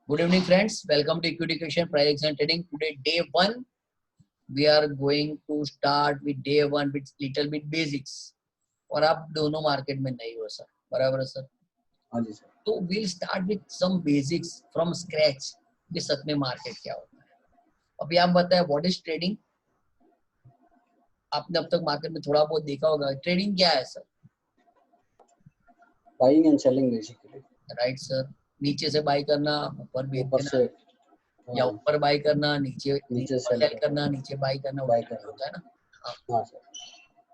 Good evening, friends. Welcome to Equity Education Price and Trading. Today, day one. We are going to start with day one with little bit basics. और आप दोनों market में नहीं हो sir, बराबर है sir? हाँ जी sir. तो we'll start with some basics from scratch कि सच में मार्केट क्या होता है। अभी आप बताएं व्हाट इज ट्रेडिंग। आपने अब तक मार्केट में थोड़ा बहुत देखा होगा, ट्रेडिंग क्या है sir? Buying and selling basically. Right sir. नीचे से बाई करना, ऊपर बेच ऊपर देना, से या हाँ, ऊपर बाई करना, नीचे नीचे सेल सेल करना, नीचे बाई करना, बाय उल्टा करना। होता है ना। हाँ। हाँ सर।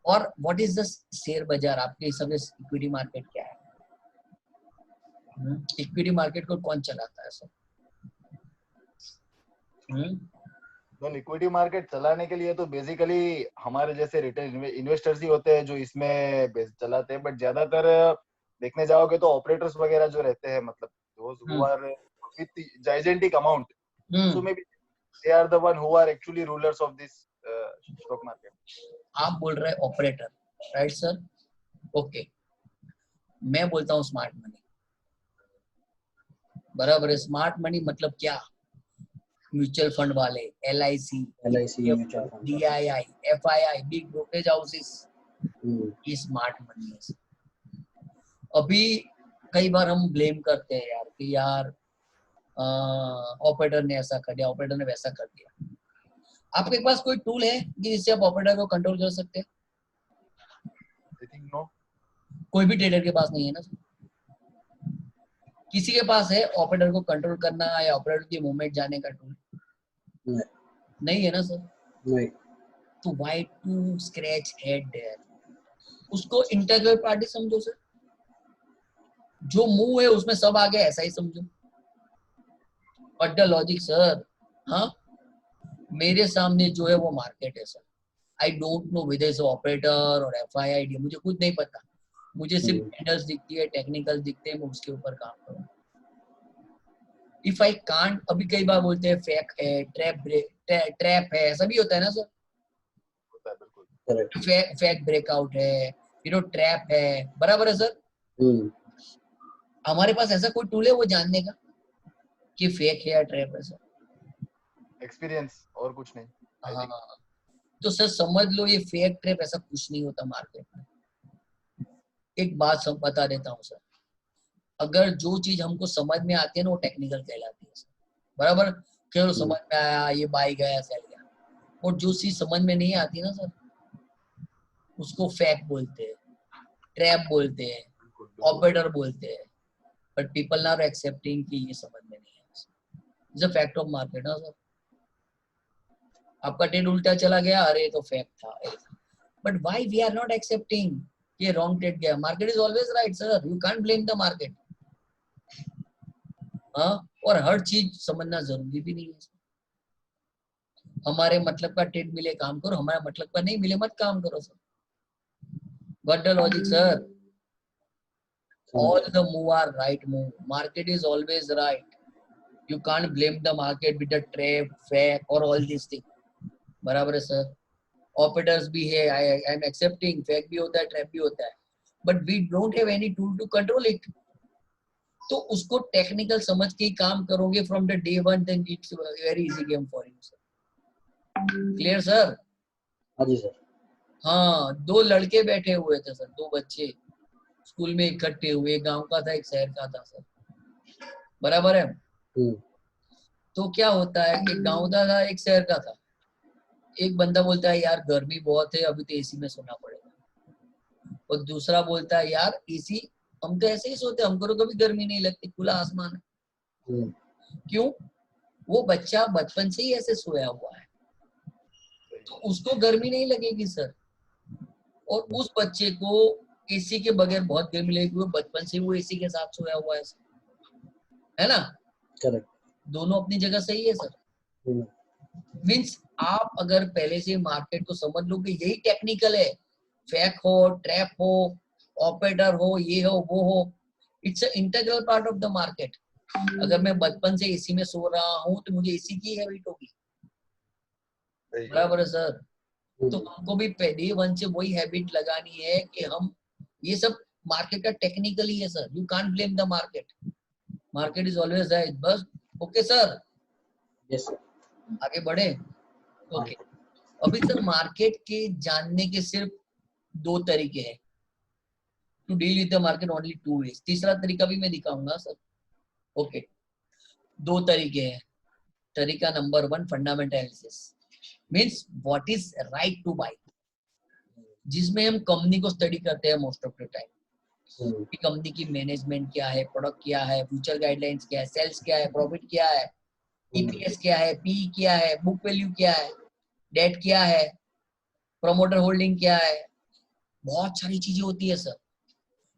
और व्हाट इज द शेयर बाजार? आपके हिसाब से इक्विटी मार्केट क्या है? इक्विटी मार्केट को कौन चलाता है सर? इक्विटी मार्केट चलाने के लिए तो बेसिकली हमारे जैसे रिटेल इन्वेस्टर्स ही होते हैं जो इसमें चलाते हैं, बट ज्यादातर देखने जाओगे तो ऑपरेटर्स वगैरह जो रहते हैं, मतलब those who are with gigantic amount, so maybe they are the one who are actually rulers of this stock market. आप बोल रहे हैं ऑपरेटर, राइट सर? ओके, मैं बोलता हूँ स्मार्ट मनी, बराबर है? स्मार्ट मनी मतलब क्या? म्यूचुअल फंड वाले, LIC, mutual fund, DII, FII, big brokerage houses, ये स्मार्ट मनी है। अभी कई बार हम ब्लेम करते हैं यार कि यार ऑपरेटर ने ऐसा कर दिया, ऑपरेटर ने वैसा कर दिया। आपके पास कोई टूल है कि जिससे आप ऑपरेटर को कंट्रोल कर सकते हैं? I think no. कोई भी ट्रेडर के पास नहीं है ना। किसी के पास है ऑपरेटर को कंट्रोल करना या ऑपरेटर की मूवमेंट जाने का टूल? नहीं है ना सर। नहीं। तो why to scratch head there? उसको इंटीग्रल पार्टी समझो सर। जो मूव है उसमें सब आगे, ऐसा ही समझो। बट द लॉजिक सर, हाँ, मेरे सामने जो है वो मार्केट है sir. I don't know with is operator और FII, मुझे कुछ नहीं पता। मुझे सिर्फ कैंडल्स दिखती है, टेक्निकल दिखते हैं, मैं उसके ऊपर काम करूँ। इफ आई कांट, अभी कई बार बोलते हैं फेक है, ट्रैप है, ऐसा भी होता है ना सर? होता है बिल्कुल। फेक ब्रेकआउट है, ट्रैप है, बराबर है सर? हमारे पास ऐसा कोई टूल है वो जानने का कि फेक है या ट्रैप है सर? एक्सपीरियंस और कुछ नहीं। हाँ, तो सर समझ लो ये फेक ट्रैप ऐसा कुछ नहीं होता मार्केट में। एक बात सब बता देता हूँ सर, अगर जो चीज हमको समझ में आती है ना वो टेक्निकल कहलाती है सर, बराबर? चलो समझ में आया, ये बाई गया, सेल गया। और जो चीज समझ में नहीं आती ना सर, उसको फेक बोलते हैं, ट्रैप बोलते हैं, ऑपरेटर बोलते हैं। बट पीपल आर एक्सेप्टिंग कि ये समझ में नहीं है। It's a fact of market ना सर। आपका ट्रेड उल्टा चला गया, अरे तो फेक था। But why we are not accepting ये रॉन्ग ट्रेड गया? Market is always right sir, you can't blame the market. हाँ, और हर चीज समझना जरूरी भी नहीं है। हमारे मतलब का ट्रेड मिले काम करो, हमारा मतलब का नहीं मिले मत काम करो sir. What the logic sir? All the move are right move. Market is always right. You can't blame the market with the trap, fake or all these things. बराबर है सर? Operators भी है, I am accepting, fake भी होता है, trap भी होता है, but we don't have any tool to control it. तो उसको टेक्निकल समझ के ही काम करोगे from the day one, then it's a very easy game for you sir. Clear sir? हाँ जी सर। हाँ, दो लड़के बैठे हुए थे सर, दो बच्चे स्कूल में इकट्ठे हुए, गांव का था एक शहर का था सर, बराबर है? तो क्या होता है, एक गांव का था एक शहर का था। एक बंदा बोलता है यार गर्मी बहुत है, अभी तो AC में सोना पड़ेगा। और दूसरा बोलता है यार AC, हम तो ऐसे ही सोते, हमको तो कभी गर्मी नहीं लगती, खुला आसमान है। क्यों? वो बच्चा बचपन से ही ऐसे सोया हुआ है, तो उसको गर्मी नहीं लगेगी सर। और उस बच्चे को AC के बगैर बहुत गर्मी लगेगी, वो बचपन से वो AC के साथ सोया हुआ है ना? करेक्ट। दोनों अपनी जगह सही है सर। मीन्स आप अगर पहले से मार्केट को समझ लो कि यही टेक्निकल है, फेक हो, ट्रैप हो, ऑपरेटर हो, ये हो वो हो, it's a integral part of the market. अगर मैं बचपन से AC में सो रहा हूँ तो मुझे AC की हैबिट होगी, बराबर है सर? तो हमको भी डे वन से वही हैबिट लगानी है कि हम, ये सब मार्केट का टेक्निकली है sir. You can't blame the market, market is always right. बस ओके सर, यस सर। आगे बढ़े। ओके, अभी सर मार्केट के जानने के सिर्फ 2 तरीके हैं। To deal with the market only 2 ways. तीसरा तरीका भी मैं दिखाऊंगा सर। ओके, 2 तरीके हैं। तरीका number 1, fundamental analysis, means what is right to buy, जिसमें हम कंपनी को स्टडी करते हैं मोस्ट ऑफ द टाइम कि कंपनी की मैनेजमेंट क्या है, प्रोडक्ट क्या है, फ्यूचर गाइडलाइंस क्या है, सेल्स क्या है, प्रॉफिट क्या है, ईपीएस क्या है, पी क्या है, बुक वैल्यू क्या है, डेट क्या है, प्रमोटर होल्डिंग क्या है, बहुत सारी चीजें होती है सर।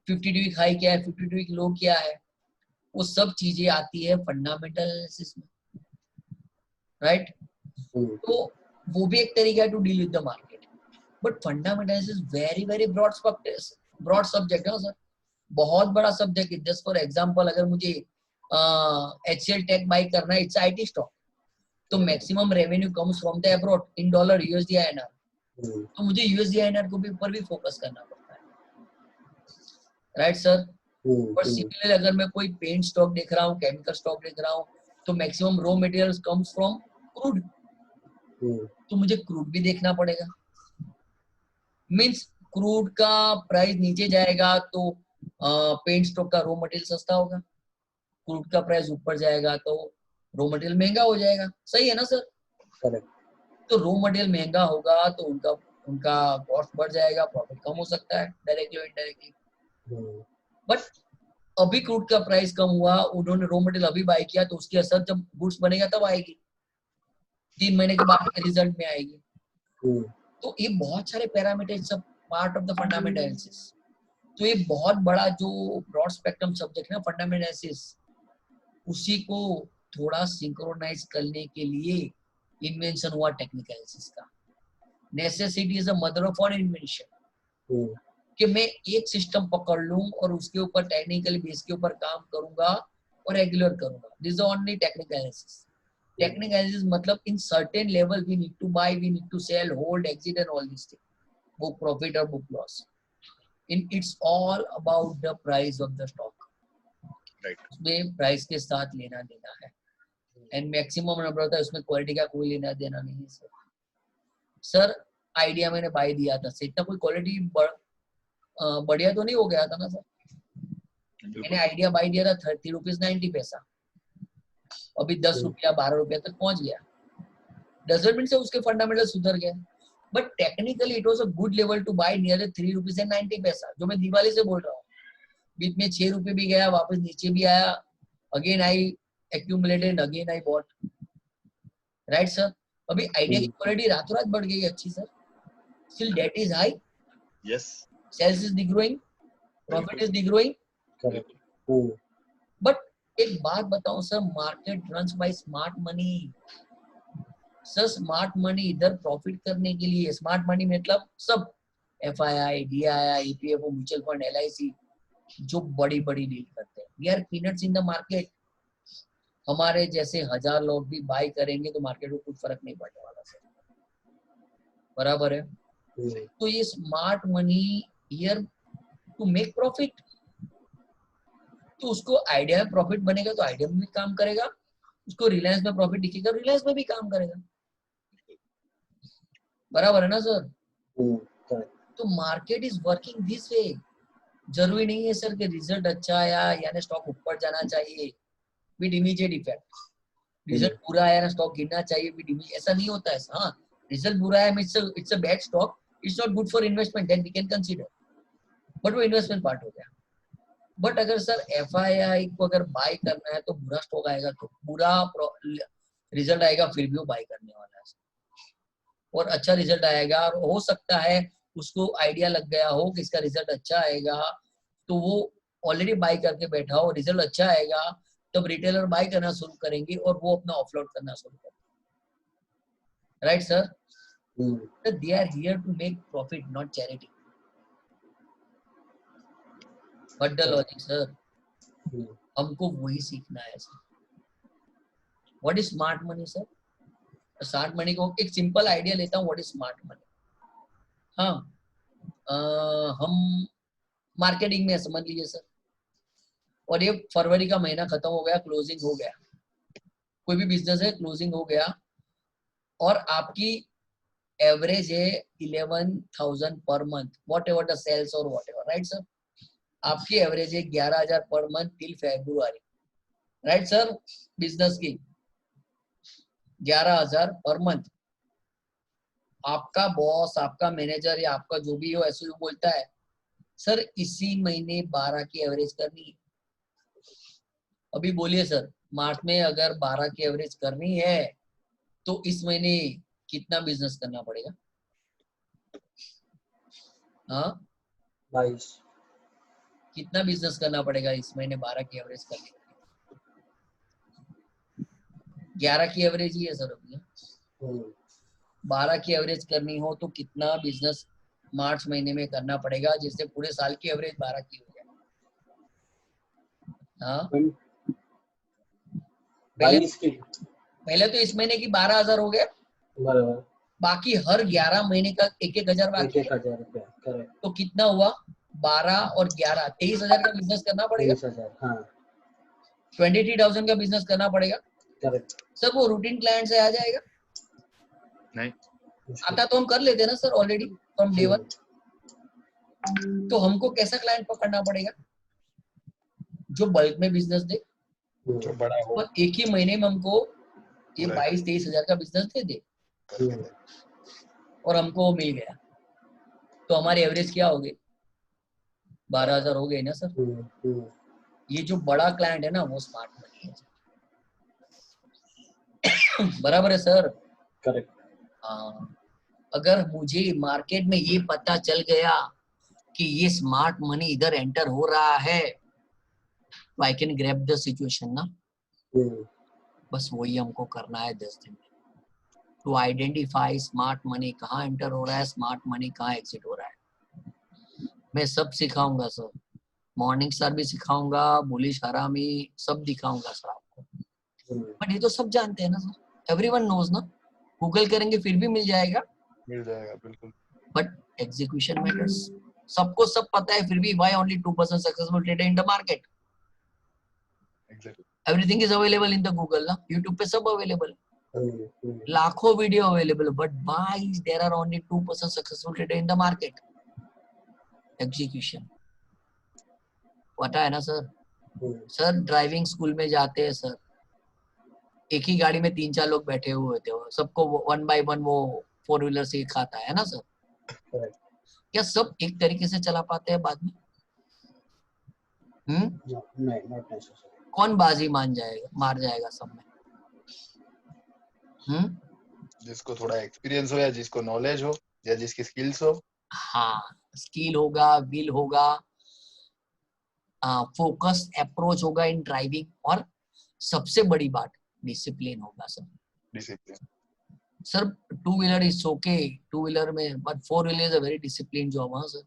52 वीक हाई क्या है, 52 वीक लो क्या है, वो सब चीजें आती है फंडामेंटल एनालिसिस में, राइट। तो वो भी एक तरीका है to deal with the market, but fundamental analysis very very broad subject है सर, बहुत बड़ा सब्जेक्ट है। जस्ट फॉर एग्जांपल, अगर मुझे HCL टेक बाय करना है, इट्स आईटी स्टॉक, तो maximum revenue comes from the abroad in dollar, USD, INR, तो मुझे यूएसडी आईएनआर को भी ऊपर भी फोकस करना पड़ता है, राइट सर। और सिमिलरली अगर मैं कोई पेंट स्टॉक देख रहा हूँ, केमिकल स्टॉक देख रहा हूँ, तो maximum raw materials comes from crude, तो मुझे क्रूड भी देखना पड़ेगा। मींस क्रूड का प्राइस नीचे जाएगा तो पेंट स्टॉक का रॉ मटेरियल सस्ता होगा, क्रूड का प्राइस ऊपर जाएगा तो रॉ मटेरियल महंगा हो जाएगा, सही है ना सर। करेक्ट। तो रॉ मटेरियल महंगा होगा तो उनका उनका कॉस्ट बढ़ जाएगा, प्रॉफिट कम हो सकता है डायरेक्टली और इनडायरेक्टली। बट अभी क्रूड का प्राइस कम हुआ, उन्होंने रॉ मटेरियल अभी बाय किया, तो उसकी असर जब गुड्स बनेगा तब आएगी, 3 महीने के बाद रिजल्ट में आएगी। तो ये बहुत सारे पैरामीटर, सब part of the fundamental analysis. तो ये बहुत बड़ा जो ब्रॉड स्पेक्ट्रम सब्जेक्ट है फंडामेंटल एनालिसिस, उसी को थोड़ा सिंक्रोनाइज करने के लिए इन्वेंशन हुआ टेक्निकल एनालिसिस का। Necessity is the mother of all invention, कि मैं एक सिस्टम पकड़ लूं और उसके ऊपर टेक्निकल बेस के ऊपर काम करूंगा और रेगुलर करूंगा। This is only technical analysis. Technical analysis मतलब in certain level we need to buy, we need to sell, hold, exit and all this thing, book profit और book loss, in it's all about the price of the stock, उसमें price के साथ लेना देना है, and maximum number होता है उसमें, क्वालिटी का कोई लेना देना नहीं है सर। सर आइडिया मैंने बाय दिया था, इतना कोई क्वालिटी बढ़िया तो नहीं हो गया था ना सर। मैंने आइडिया बाय दिया था 30 रुपीज 90 पैसा, अभी 10 रुपया 12 रुपया तक पहुंच गया, डजंट मीन से उसके फंडामेंटल सुधर गए, but technically it was a good level to buy near 3 rupees and 90 paisa, जो मैं दिवाली से बोल रहा हूँ। बीच में 6 रुपए भी गया, वापस नीचे भी आया, again I accumulated, again I bought, right sir. अभी आइडिया की क्वालिटी रातों रात बढ़ गई अच्छी sir, still debt is high, yes, sales is degrowing, profit is degrowing, correct. But एक बात बताऊं sir, market runs by smart money sir. Smart money इधर प्रॉफिट करने के लिए, स्मार्ट मनी मतलब सब FII, DII, EPFO, mutual fund, LIC, जो बड़ी बड़ी डील करते हैं, we are peanuts in the market. हमारे जैसे 1000 लोग भी बाय करेंगे तो मार्केट को कुछ फर्क नहीं पड़ने वाला सर, बराबर है। तो ये smart money here to make profit, तो उसको आइडिया में प्रॉफिट बनेगा तो आइडिया में भी काम करेगा, उसको रिलायंस में प्रॉफिट दिखेगा रिलायंस में भी काम करेगा, बराबर है ना सर। तो market is working this way. जरूरी नहीं है सर कि रिजल्ट अच्छा आया यानी स्टॉक ऊपर जाना चाहिए विद इमीडिएट इफेक्ट, रिजल्ट बुरा आया ना स्टॉक गिरना चाहिए विद इमीडिएट, ऐसा नहीं होता है। हाँ, रिजल्ट बुरा है, it's a bad stock, it's not good for investment, then we can consider, but वो इन्वेस्टमेंट पार्ट हो गया। बट अगर सर FII को अगर बाय करना है तो बुरा स्टॉक आएगा तो बुरा रिजल्ट आएगा, फिर भी वो बाय करने वाला है, और अच्छा रिजल्ट आएगा, और हो सकता है उसको आइडिया लग गया हो कि इसका रिजल्ट अच्छा आएगा, तो वो ऑलरेडी बाय करके बैठा हो, रिजल्ट अच्छा आएगा तब रिटेलर बाय करना शुरू करेंगे और वो अपना ऑफलोड करना शुरू करेंगे, right sir. They are here to make profit, not charity, but the logic sir, हमको वही सीखना है sir. What is smart money sir? Smart money को एक सिंपल आइडिया लेता हूँ, व्हाट इज स्मार्ट मनी। हाँ, हम मार्केटिंग में समझ लीजिए सर, और ये फरवरी का महीना खत्म हो गया, क्लोजिंग हो गया, कोई भी बिजनेस है, क्लोजिंग हो गया और आपकी एवरेज है 11,000 per month, whatever the sales और वॉट एवर, राइट सर। आपकी एवरेज है 11,000 per month till February, right sir. Business की 11,000 पर मंथ। आपका बॉस, आपका मैनेजर या आपका जो भी हो ऐसे बोलता है सर इसी महीने 12 की एवरेज करनी है। अभी बोलिए सर, मार्च में अगर 12 की एवरेज करनी है तो इस महीने कितना बिजनेस करना पड़ेगा? हाँ, 22। कितना बिजनेस करना पड़ेगा इस महीने 12 की एवरेज करने के लिए? 11 की एवरेज ही है सर अभी। 12 की एवरेज करनी हो तो कितना बिजनेस मार्च महीने में करना पड़ेगा जिससे पूरे साल की एवरेज 12 की हो जाए? हाँ, 22 की। पहले तो इस महीने की 12,000 हो गया, बराबर। बाकी हर 11 महीने का 1,000 बाकी है। 1,000 रुपया, करेक्ट। तो कितना हुआ? 12 और 11, 23,000 का बिजनेस करना पड़ेगा। 23,000, हाँ 23,000 का बिजनेस करना पड़ेगा। करेक्ट। सर वो रूटीन क्लाइंट से आ जाएगा? नहीं, आता तो हम कर लेते हैं ना sir already from day one. तो हमको कैसा क्लाइंट पकड़ना पड़ेगा जो बल्क में बिजनेस दे जो बड़ा हो और एक ही महीने में हमको ये पूरा 22-23,000 का बिजनेस दे दे करके दे। और हमको वो मिल गया, तो हमारी एवरेज क्या हो गई? 12,000 हो गई ना सर। ये जो बड़ा क्लाइंट है ना वो स्मार्ट मनी है। बराबर है सर। करेक्ट। हाँ, अगर मुझे मार्केट में ये पता चल गया कि ये स्मार्ट मनी इधर एंटर हो रहा है तो I can grab the situation ना। बस वही हमको करना है 10 दिन में, टू आइडेंटिफाई स्मार्ट मनी कहाँ एंटर हो रहा है, स्मार्ट मनी कहाँ एग्जिट हो रहा है। मैं सब सिखाऊंगा सर, मॉर्निंग स्टार भी सिखाऊंगा, बुलिश हरामी सब दिखाऊंगा सर आपको। बट ये तो सब जानते हैं ना सर, एवरीवन नोज ना, गूगल करेंगे फिर भी मिल जाएगा। बिल्कुल। But execution matters. सबको सब पता है फिर भी why only 2% successful trader in the market? Exactly. Everything is available in the Google ना, यूट्यूब पे सब अवेलेबल है, लाखों video available, but why there are only 2% successful trader in the market? Execution. पता है ना सर। सर ड्राइविंग स्कूल में जाते हैं सर, एक ही गाड़ी में 3-4 लोग बैठे हुए होते हो, सबको 1 बाय 1 वो 4 व्हीलर सिखाता है ना सर। क्या सब एक तरीके से चला पाते हैं बाद में? कौन बाजी मार जाएगा सब में? जिसको थोड़ा एक्सपीरियंस हो या जिसको नॉलेज हो या जिसकी स्किल्स हो। हाँ, स्किल होगा, विल होगा, फोकस अप्रोच होगा इन ड्राइविंग, और सबसे बड़ी बात डिसिप्लिन होगा sir. Discipline. Sir 2 wheeler is okay, 2 wheeler में, but 4 wheeler is a very discipline job. हाँ सर,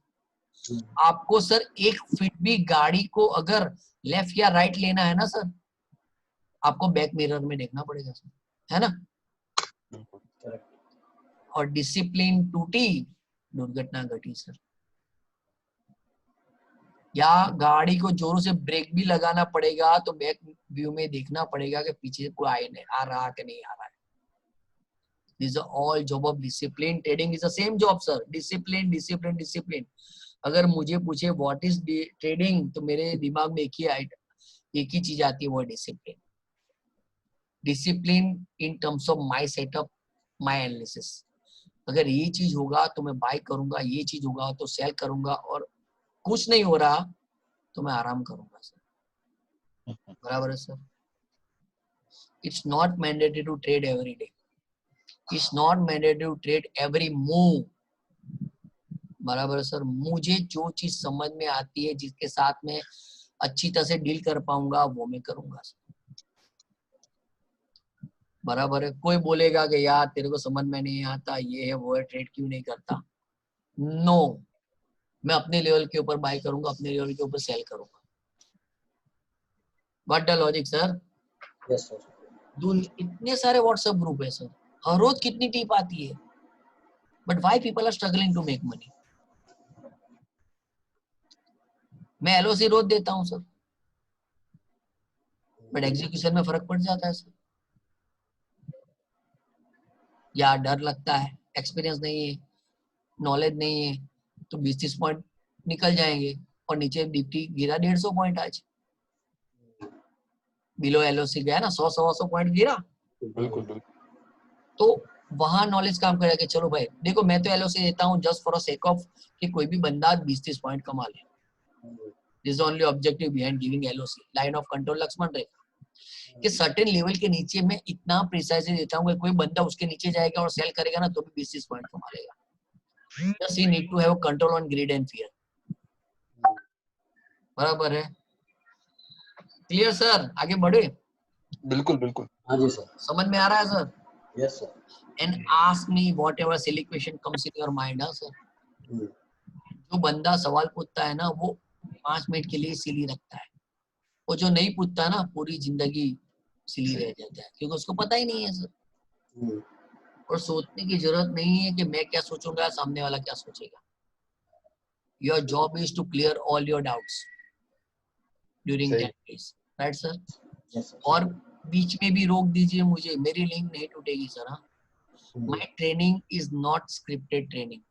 आपको सर 1 फीट भी गाड़ी को अगर लेफ्ट या राइट लेना है ना सर, आपको बैक मिरर में देखना पड़ेगा सर, है ना। और डिसिप्लिन टूटी, दुर्घटना घटी सर। या गाड़ी को जोरों से ब्रेक भी लगाना पड़ेगा तो बैक व्यू में देखना पड़ेगा कि पीछे कोई आ रहा कि नहीं आ रहा है। These are all job of discipline. Trading is the same job sir. Discipline, discipline, discipline. अगर मुझे पूछे व्हाट इज ट्रेडिंग तो मेरे दिमाग में एक ही चीज आती है, वो discipline. Discipline in terms of my setup, my analysis. अगर ये चीज होगा तो मैं बाय करूंगा, ये चीज होगा तो सेल करूंगा, और कुछ नहीं हो रहा तो मैं आराम करूंगा सर। बराबर है sir. It's not mandatory to trade every day, it's not mandatory to trade every move. बराबर है सर। मुझे जो चीज समझ में आती है, जिसके साथ में अच्छी तरह से डील कर पाऊंगा, वो मैं करूंगा सर। बराबर है। कोई बोलेगा कि यार तेरे को समझ में नहीं आता, ये है वो है, ट्रेड क्यों नहीं करता? नो, मैं अपने लेवल के ऊपर बाय करूंगा, अपने लेवल के ऊपर सेल करूंगा। What the logic sir? Yes sir. इतने सारे व्हाट्सएप ग्रुप है सर, हर रोज कितनी टिप आती है, but why people are struggling to make money? मैं एलओसी रोज देता हूं सर, बट एग्जीक्यूशन में फर्क पड़ जाता है सर। या डर लगता है, एक्सपीरियंस नहीं है, नॉलेज नहीं है, तो 20-30 पॉइंट निकल जाएंगे और नीचे निफ्टी गिरा 150 पॉइंट आज, बिलो एलओसी गया ना, 100-125 पॉइंट गिरा। बिल्कुल बिल्कुल। तो वहां नॉलेज काम करेगा कि चलो भाई देखो मैं तो एलओसी देता हूँ just for a sake of कि कोई भी बंदा 20-30 पॉइंट कमा ले। This is only objective behind giving LOC, line of control Lakshman rekha, कि सर्टेन लेवल के नीचे मैं इतना प्रिसाइजली देता हूँ कि कोई बंदा उसके नीचे जाएगा और सेल करेगा ना तो भी 20-30 पॉइंट कमा लेगा। Just you need to have control on greed and fear. बराबर है? Clear sir? आगे बढ़े? बिल्कुल बिल्कुल। हाँ जी सर। समझ में आ रहा है sir? Yes sir. And ask me whatever silly question comes in your mind, हाँ सर। जो बंदा सवाल पूछता है ना वो 5 मिनट के लिए सिली रखता है, और जो नहीं पूछता ना पूरी जिंदगी सिली रह जाता है, क्योंकि उसको पता ही नहीं है सर। और सोचने की जरूरत नहीं है कि मैं क्या सोचूंगा, सामने वाला क्या सोचेगा। Your job is to clear all your doubts during 10 days, right sir? और बीच में भी रोक दीजिए मुझे, मेरी लिंक नहीं टूटेगी सर। हाँ, my training is not scripted training.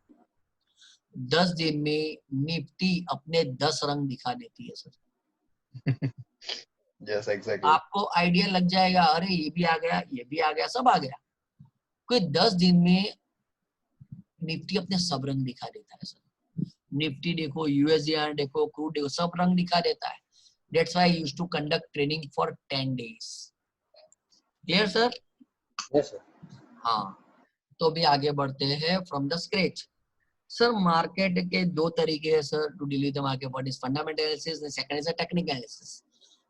10 दिन में निफ्टी अपने 10 रंग दिखा देती है सर। Yes exactly. आपको आइडिया लग जाएगा, अरे ये भी आ गया, ये भी आ गया, सब आ गया। कोई 10 दिन में निफ्टी अपने सब रंग दिखा देता है सर। निफ्टी देखो, यूएसडी देखो, क्रूड देखो, सब रंग दिखा देता है। That's why I used to conduct training for 10 days. Clear sir? Yes sir. हाँ, तो अभी आगे बढ़ते हैं from the scratch. Sir market के दो तरीके हैं sir to deal with the market. What is fundamental analysis and second is technical analysis.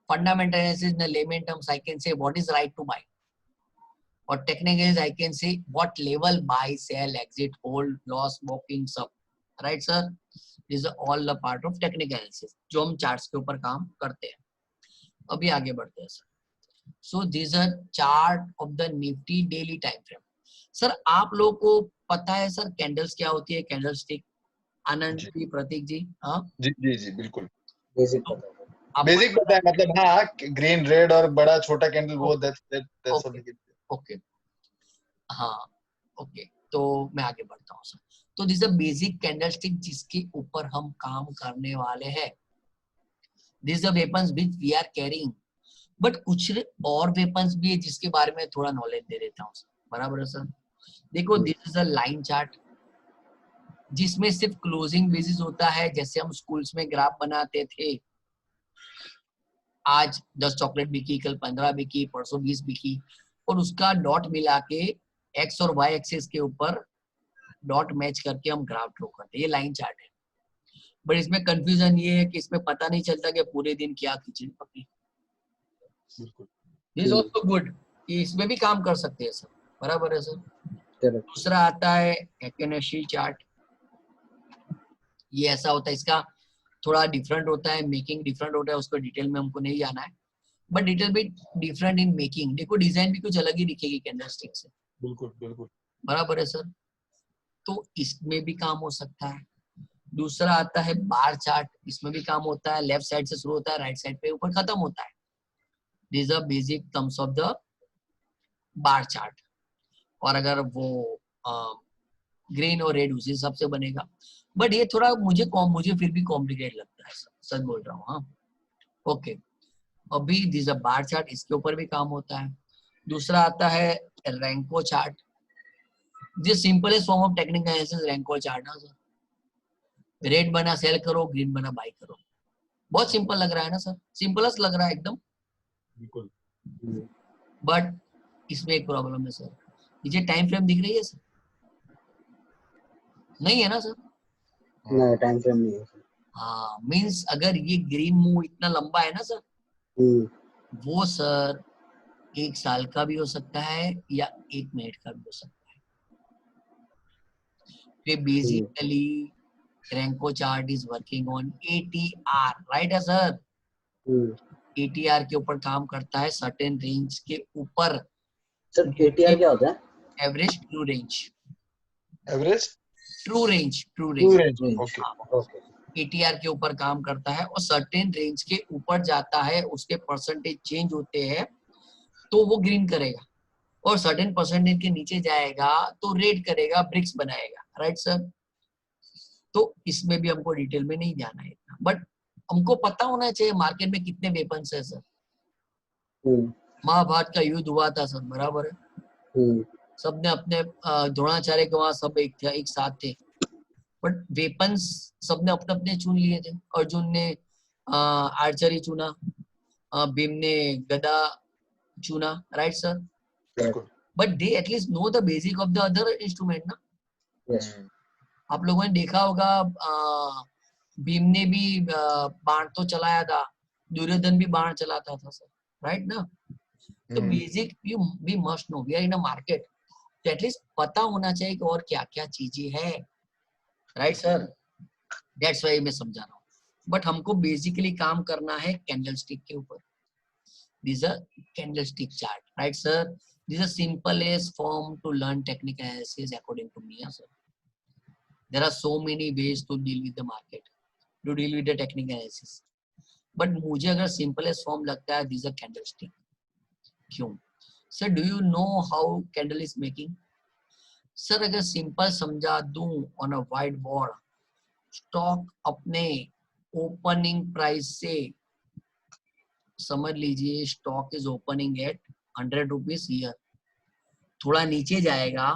Fundamental analysis in layman terms I can say what is right to buy, or technical is I can say what level buy, sell, exit, hold, loss, walking, sub, right sir? These are all the part of technical analysis जो हम charts के ऊपर काम करते हैं। अभी आगे बढ़ते हैं sir. So these are chart of the Nifty daily time frame. Sir आप लोगों को पता है सर कैंडल्स क्या होती है? कैंडल स्टिक, आनंद जी, प्रतीक जी? हाँ जी जी जी बिल्कुल बेसिक पता है। बेसिक पता है, मतलब हाँ ग्रीन रेड और बड़ा छोटा कैंडल वो दैट्स ओके हाँ ओके। तो मैं आगे बढ़ता हूँ सर। तो this a basic candlestick जिसके ऊपर हम काम करने वाले हैं। This a weapons which we are carrying, but कुछ और वेपन्स भी है जिसके बारे में थोड़ा नॉलेज दे देता हूँ सर। बराबर है सर? देखो this is a line chart जिसमें सिर्फ क्लोजिंग बेसिस होता है। जैसे हम स्कूल्स में ग्राफ बनाते थे, आज 10 चॉकलेट बिकी, कल 15 बिकी, परसों 20 बिकी, और उसका डॉट मिला के एक्स और वाई एक्सिस के ऊपर डॉट मैच करके हम ग्राफ ड्रॉ करते हैं। ये लाइन चार्ट है। बट इसमें कंफ्यूजन ये है कि इसमें पता नहीं चलता कि पूरे दिन क्या खिचड़ी पकी। दिस आल्सो गुड, इसमें भी काम कर सकते हैं सर। बराबर है सर? दूसरा आता है एक्यूनेसी चार्ट। ये ऐसा होता है, इसका थोड़ा डिफरेंट होता है, मेकिंग डिफरेंट होता है, उसको डिटेल में हमको नहीं जाना है, बट डिटेल भी डिफरेंट इन मेकिंग। देखो डिजाइन भी कुछ अलग ही दिखेगी कैंडलस्टिक से। बिल्कुल बिल्कुल बराबर है सर? तो इसमें भी काम हो सकता है। दूसरा आता है बार चार्ट, इसमें भी काम होता है। लेफ्ट साइड से शुरू होता है, राइट साइड पे ऊपर खत्म होता है। This are basic terms of the bar chart. और अगर वो ग्रीन और रेड उसी हिसाब से बनेगा, बट ये थोड़ा मुझे फिर भी कॉम्प्लिकेट लगता है सर, सच बोल रहा हूँ। हाँ ओके। अभी दिस अ बार चार्ट, इसके ऊपर भी काम होता है। दूसरा आता है Renko chart. This simplest form of technical analysis Renko chart है सर। रेड बना सेल करो, ग्रीन बना बाय करो। बहुत सिंपल लग रहा है ना सर? सिंपलेस्ट लग रहा है एकदम। बिल्कुल। बट इसमें एक प्रॉब्लम है सर। नीचे टाइम फ्रेम दिख रही है सर? नहीं है ना सर? नहीं टाइम फ्रेम नहीं है सर। हाँ मींस अगर ये ग्रीन मूव इतना लंबा है ना सर, वो सर 1 साल का भी हो सकता है या 1 मिनट का भी हो सकता है। Basically Renko chart is working on ATR, right है सर? ATR के ऊपर काम करता है, सर्टेन रेंज के ऊपर। सर ATR क्या होता है? Average true range. Average true range okay. ATR के ऊपर काम करता है और सर्टेन रेंज के ऊपर जाता है, उसके परसेंटेज चेंज होते हैं तो वो ग्रीन करेगा, और सर्टेन परसेंटेज के नीचे जाएगा तो रेट करेगा, ब्रिक्स बनाएगा, राइट सर। तो इसमें भी हमको डिटेल में नहीं जाना है इतना, बट हमको पता होना चाहिए मार्केट में कितने वेपन्स है सर। महाभारत का युद्ध हुआ था सर, बराबर है, सबने अपने द्रोणाचार्य के वहां सब एक साथ थे, बट वेपन्स सबने अपने अपने चुन लिए थे। अर्जुन ने आर्चरी चुना, भीम ने गदा चुना, right sir. But they at least know the basic of the other instrument ना। आप लोगों ने देखा होगा भीम ने भी बाण तो चलाया था, दुर्योधन भी बाण चलाता था सर, राइट ना। तो basic you we must know, we are in a market, तो एटलीस्ट पता होना चाहिए कि और क्या क्या चीजें है, राइट सर। दैट्स व्हाई मैं समझा रहा हूँ, बट हमको बेसिकली काम करना है कैंडलस्टिक के ऊपर। This a candlestick chart, right sir. This a simplest form to learn technical analysis according to me, sir. There are so many ways to deal with the market, to deal with the technical analysis, but मुझे अगर simplest form लगता है this is a candlestick। क्यों sir? Do you know how candle is making? Sir अगर simple समझा दूं on a white board, stock अपने opening price से, समझ लीजिए stock is opening eight 100 rupees year, थोड़ा नीचे जाएगा,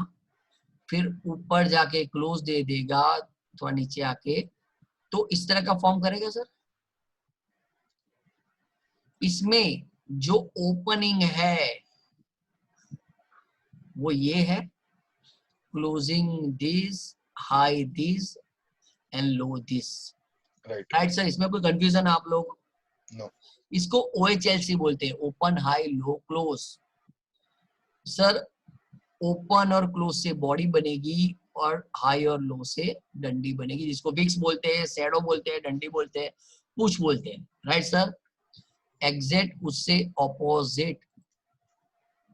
फिर ऊपर जाके क्लोज दे देगा, थोड़ा नीचे आके, तो इस तरह का फॉर्म करेगा सर। इसमें जो ओपनिंग है वो ये है, closing this, high this and low this, right sir. इसमें कोई कंफ्यूजन आप लोग? No. इसको OHLC बोलते हैं, open high low close. Sir open और क्लोज से बॉडी बनेगी और हाई और लो से डंडी बनेगी, जिसको विक्स बोलते हैं, शैडो बोलते हैं, डंडी बोलते हैं, पुश बोलते हैं, राइट सर। एग्जैक्ट उससे ऑपोजिट,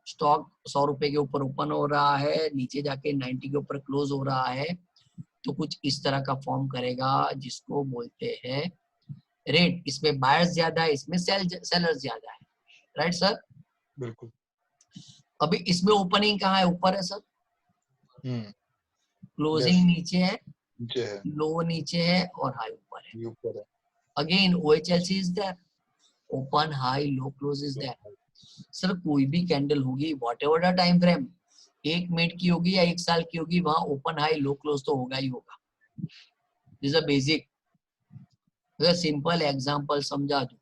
स्टॉक 100 रुपए के ऊपर ओपन हो रहा है, नीचे जाके 90 के ऊपर क्लोज हो रहा है, तो कुछ इस तरह का फॉर्म करेगा, जिसको बोलते हैं रेट। इसमें बायर्स ज्यादा है, इसमें सेलर्स ज्यादा है, राइट सर। बिल्कुल। अभी इसमें ओपनिंग कहाँ है? ऊपर है सर, क्लोजिंग नीचे है, लो नीचे है और हाई ऊपर है। Again OHLC is there, open high low close is there. Sir कोई भी कैंडल होगी, whatever the time frame, 1 minute की होगी या 1 साल की होगी, वहां ओपन हाई लो क्लोज तो होगा ही होगा। This a basic. Simple example समझा दूं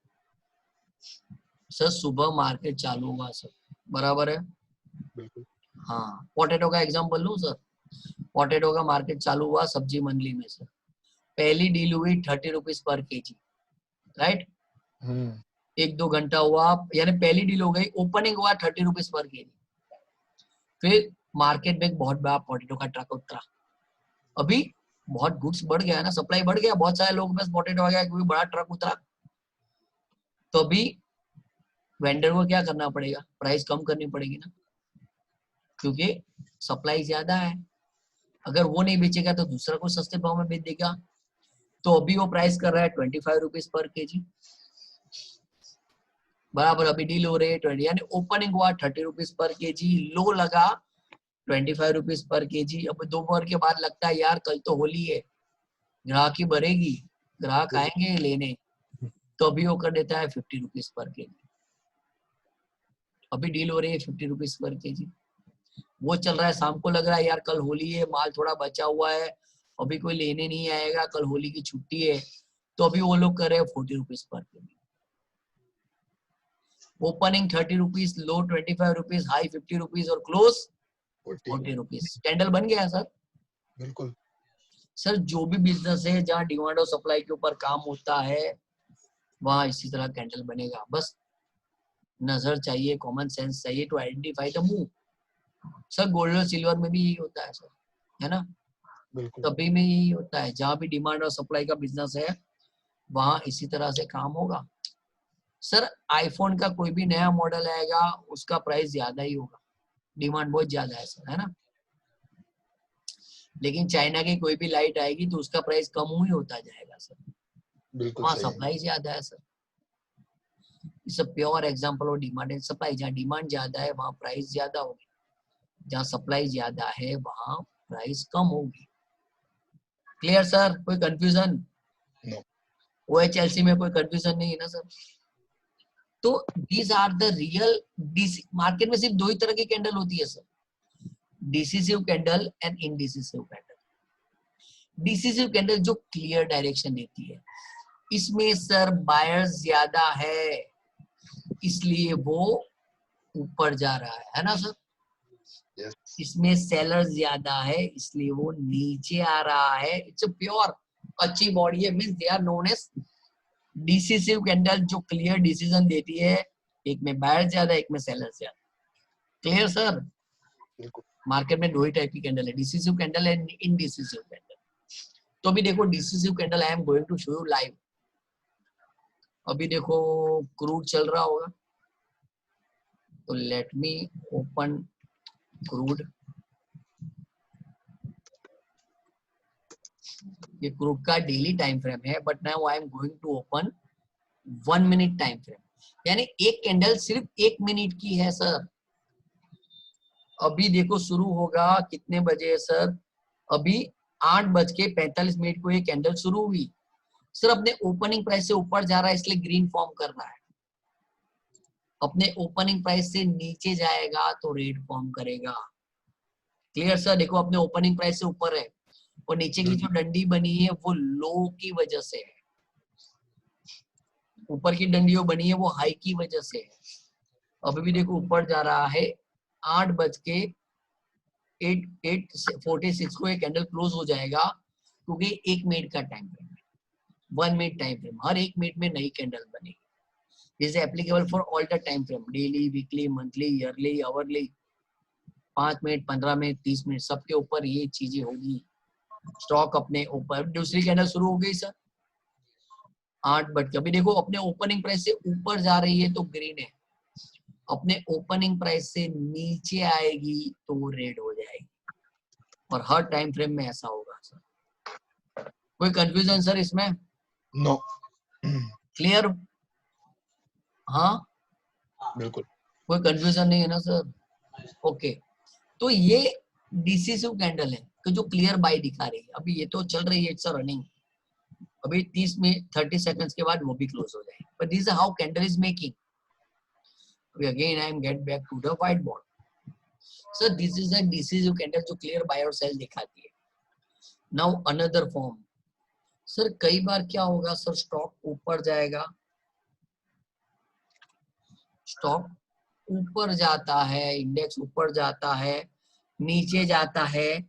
सर, सुबह मार्केट चालू हुआ सर, बराबर है, बिल्कुल। हाँ, पोटैटो का एग्जांपल लूं सर। पोटैटो का मार्केट चालू हुआ सब्जी मंडली में सर, पहली डील हुई 30 रुपीज पर केजी, राइट। 1-2 घंटा हुआ, यानी पहली डील हो गई, ओपनिंग हुआ 30 रुपीज पर केजी, फिर मार्केट में बहुत बड़ा पोटैटो का ट्रक उतरा। अभी बहुत गुड्स बढ़ गया ना, सप्लाई बढ़ गया, बहुत सारे लोगों के पास पोटैटो आ गया क्योंकि बड़ा ट्रक उतरा। तो अभी वेंडर को क्या करना पड़ेगा? प्राइस कम करनी पड़ेगी ना, क्योंकि सप्लाई ज्यादा है। अगर वो नहीं बेचेगा तो दूसरा को सस्ते भाव में बेच देगा। तो अभी वो प्राइस कर रहा है 25 रुपीज पर केजी, बराबर। अभी डील हो रही है 20, यानी ओपनिंग हुआ 30 रुपीज पर केजी, लो लगा 25 रुपीज पर केजी। अब दोपहर के बाद लगता है यार कल तो होली है, ग्राहकी बढ़ेगी, ग्राहक आएंगे लेने, तो अभी वो कर देता है 50 रुपीज पर केजी। अभी डील हो रही है 50 रुपीज पर केजी, वो चल रहा है। शाम को लग रहा है यार कल होली है, माल थोड़ा बचा हुआ है, अभी कोई लेने नहीं आएगा, कल होली की छुट्टी है, तो अभी वो लोग कर रहे हैं 40 रुपीज पर KG. Opening 30 rupees, low 25 rupees, high 50 rupees और क्लोज 40 रुपीज। कैंडल बन गया सर। बिल्कुल सर जो भी बिजनेस है जहाँ डिमांड और सप्लाई के ऊपर काम होता है, वहां इसी तरह कैंडल बनेगा। बस नजर चाहिए, कॉमन सेंस चाहिए to identify the move. Sir gold और सिल्वर में भी यही होता है सर, है ना। बिल्कुल। तभी में यही होता है, जहाँ भी डिमांड और सप्लाई का बिजनेस है वहां इसी तरह से काम होगा। सर आईफोन का कोई भी नया मॉडल आएगा, उसका प्राइस ज्यादा ही होगा, डिमांड बहुत ज्यादा है सर, है ना। लेकिन चाइना की कोई भी लाइट आएगी तो उसका प्राइस कम ही होता जाएगा सर, बिल्कुल वहाँ सही है। सप्लाई ज्यादा है sir. It's a pure example of demand and supply. जहाँ डिमांड ज्यादा है वहाँ प्राइस ज्यादा होगी, जहाँ सप्लाई ज्यादा है वहां प्राइस कम होगी। Clear sir? कोई कंफ्यूजन? No. OHLC में कोई कंफ्यूजन नहीं है ना सर? तो these are the real DC. Market में सिर्फ दो ही तरह की कैंडल होती है sir, decisive candle and indecisive candle. Decisive candle जो क्लियर डायरेक्शन देती है, इसमें सर बायर्स ज्यादा है इसलिए वो ऊपर जा रहा है ना सर? Yes. इसमें सेलर ज्यादा है इसलिए वो नीचे आ रहा है। इट्स अ प्योर अच्छी बॉडी है, means they are known as decisive candle, जो क्लियर डिसीजन देती है। एक में बायर ज्यादा, एक में सेलर ज्यादा। Clear sir? बिल्कुल। मार्केट में दो ही टाइप की कैंडल है, decisive candle and indecisive candle. तो अभी देखो decisive candle I am going to show you live. अभी देखो क्रूड चल रहा होगा, तो लेट मी ओपन क्रूड। ये क्रूड का डेली टाइम फ्रेम है, but now I am going to open 1 minute time frame. यानी एक कैंडल सिर्फ 1 मिनट की है सर। अभी देखो शुरू होगा कितने बजे सर? अभी 8:45 को ये कैंडल शुरू हुई सर। अपने ओपनिंग प्राइस से ऊपर जा रहा है इसलिए ग्रीन फॉर्म कर रहा है। अपने ओपनिंग प्राइस से नीचे जाएगा तो रेड फॉर्म करेगा। Clear sir? देखो अपने ओपनिंग प्राइस से ऊपर है और नीचे की जो डंडी बनी है वो लो की वजह से है, ऊपर की डंडी जो बनी है वो हाई की वजह से है। अभी भी देखो ऊपर जा रहा है। 8:46 को ये कैंडल क्लोज हो जाएगा क्योंकि 1 मिनट का टाइम फ्रेम है, 1 मिनट टाइम फ्रेम। हर 1 मिनट में नई कैंडल बनेगी। This is applicable for all the time frame, daily, weekly, monthly, yearly, hourly, 5 minute, 15 minute, 30 minute, सबके ऊपर ये चीजें होगी। स्टॉक अपने ऊपर। दूसरी कैंडल शुरू हो गई सर 8:00। अभी देखो अपने ओपनिंग प्राइस से ऊपर जा रही है तो ग्रीन है, अपने ओपनिंग प्राइस से नीचे आएगी तो वो रेड हो जाएगी। और हर टाइम फ्रेम में ऐसा होगा सर। कोई कंफ्यूजन सर इसमें? नो। क्लियर? हाँ बिल्कुल। कोई कंफ्यूजन नहीं है ना सर? ओके। तो ये डिसिसिव कैंडल है कि जो क्लियर बाय दिखा रही है। अभी ये तो चल रही है, इट्स रनिंग। अभी 30 सेकंड्स के बाद वो भी क्लोज हो जाएगी। But this is how candle is making. अभी again I am get back to the white board. Sir this is a decisive candle जो क्लियर बाय और सेल दिखाती है। Now another form. सर कई बार क्या होगा सर, स्टॉक ऊपर जाएगा, स्टॉक ऊपर जाता है, इंडेक्स ऊपर जाता है, नीचे जाता है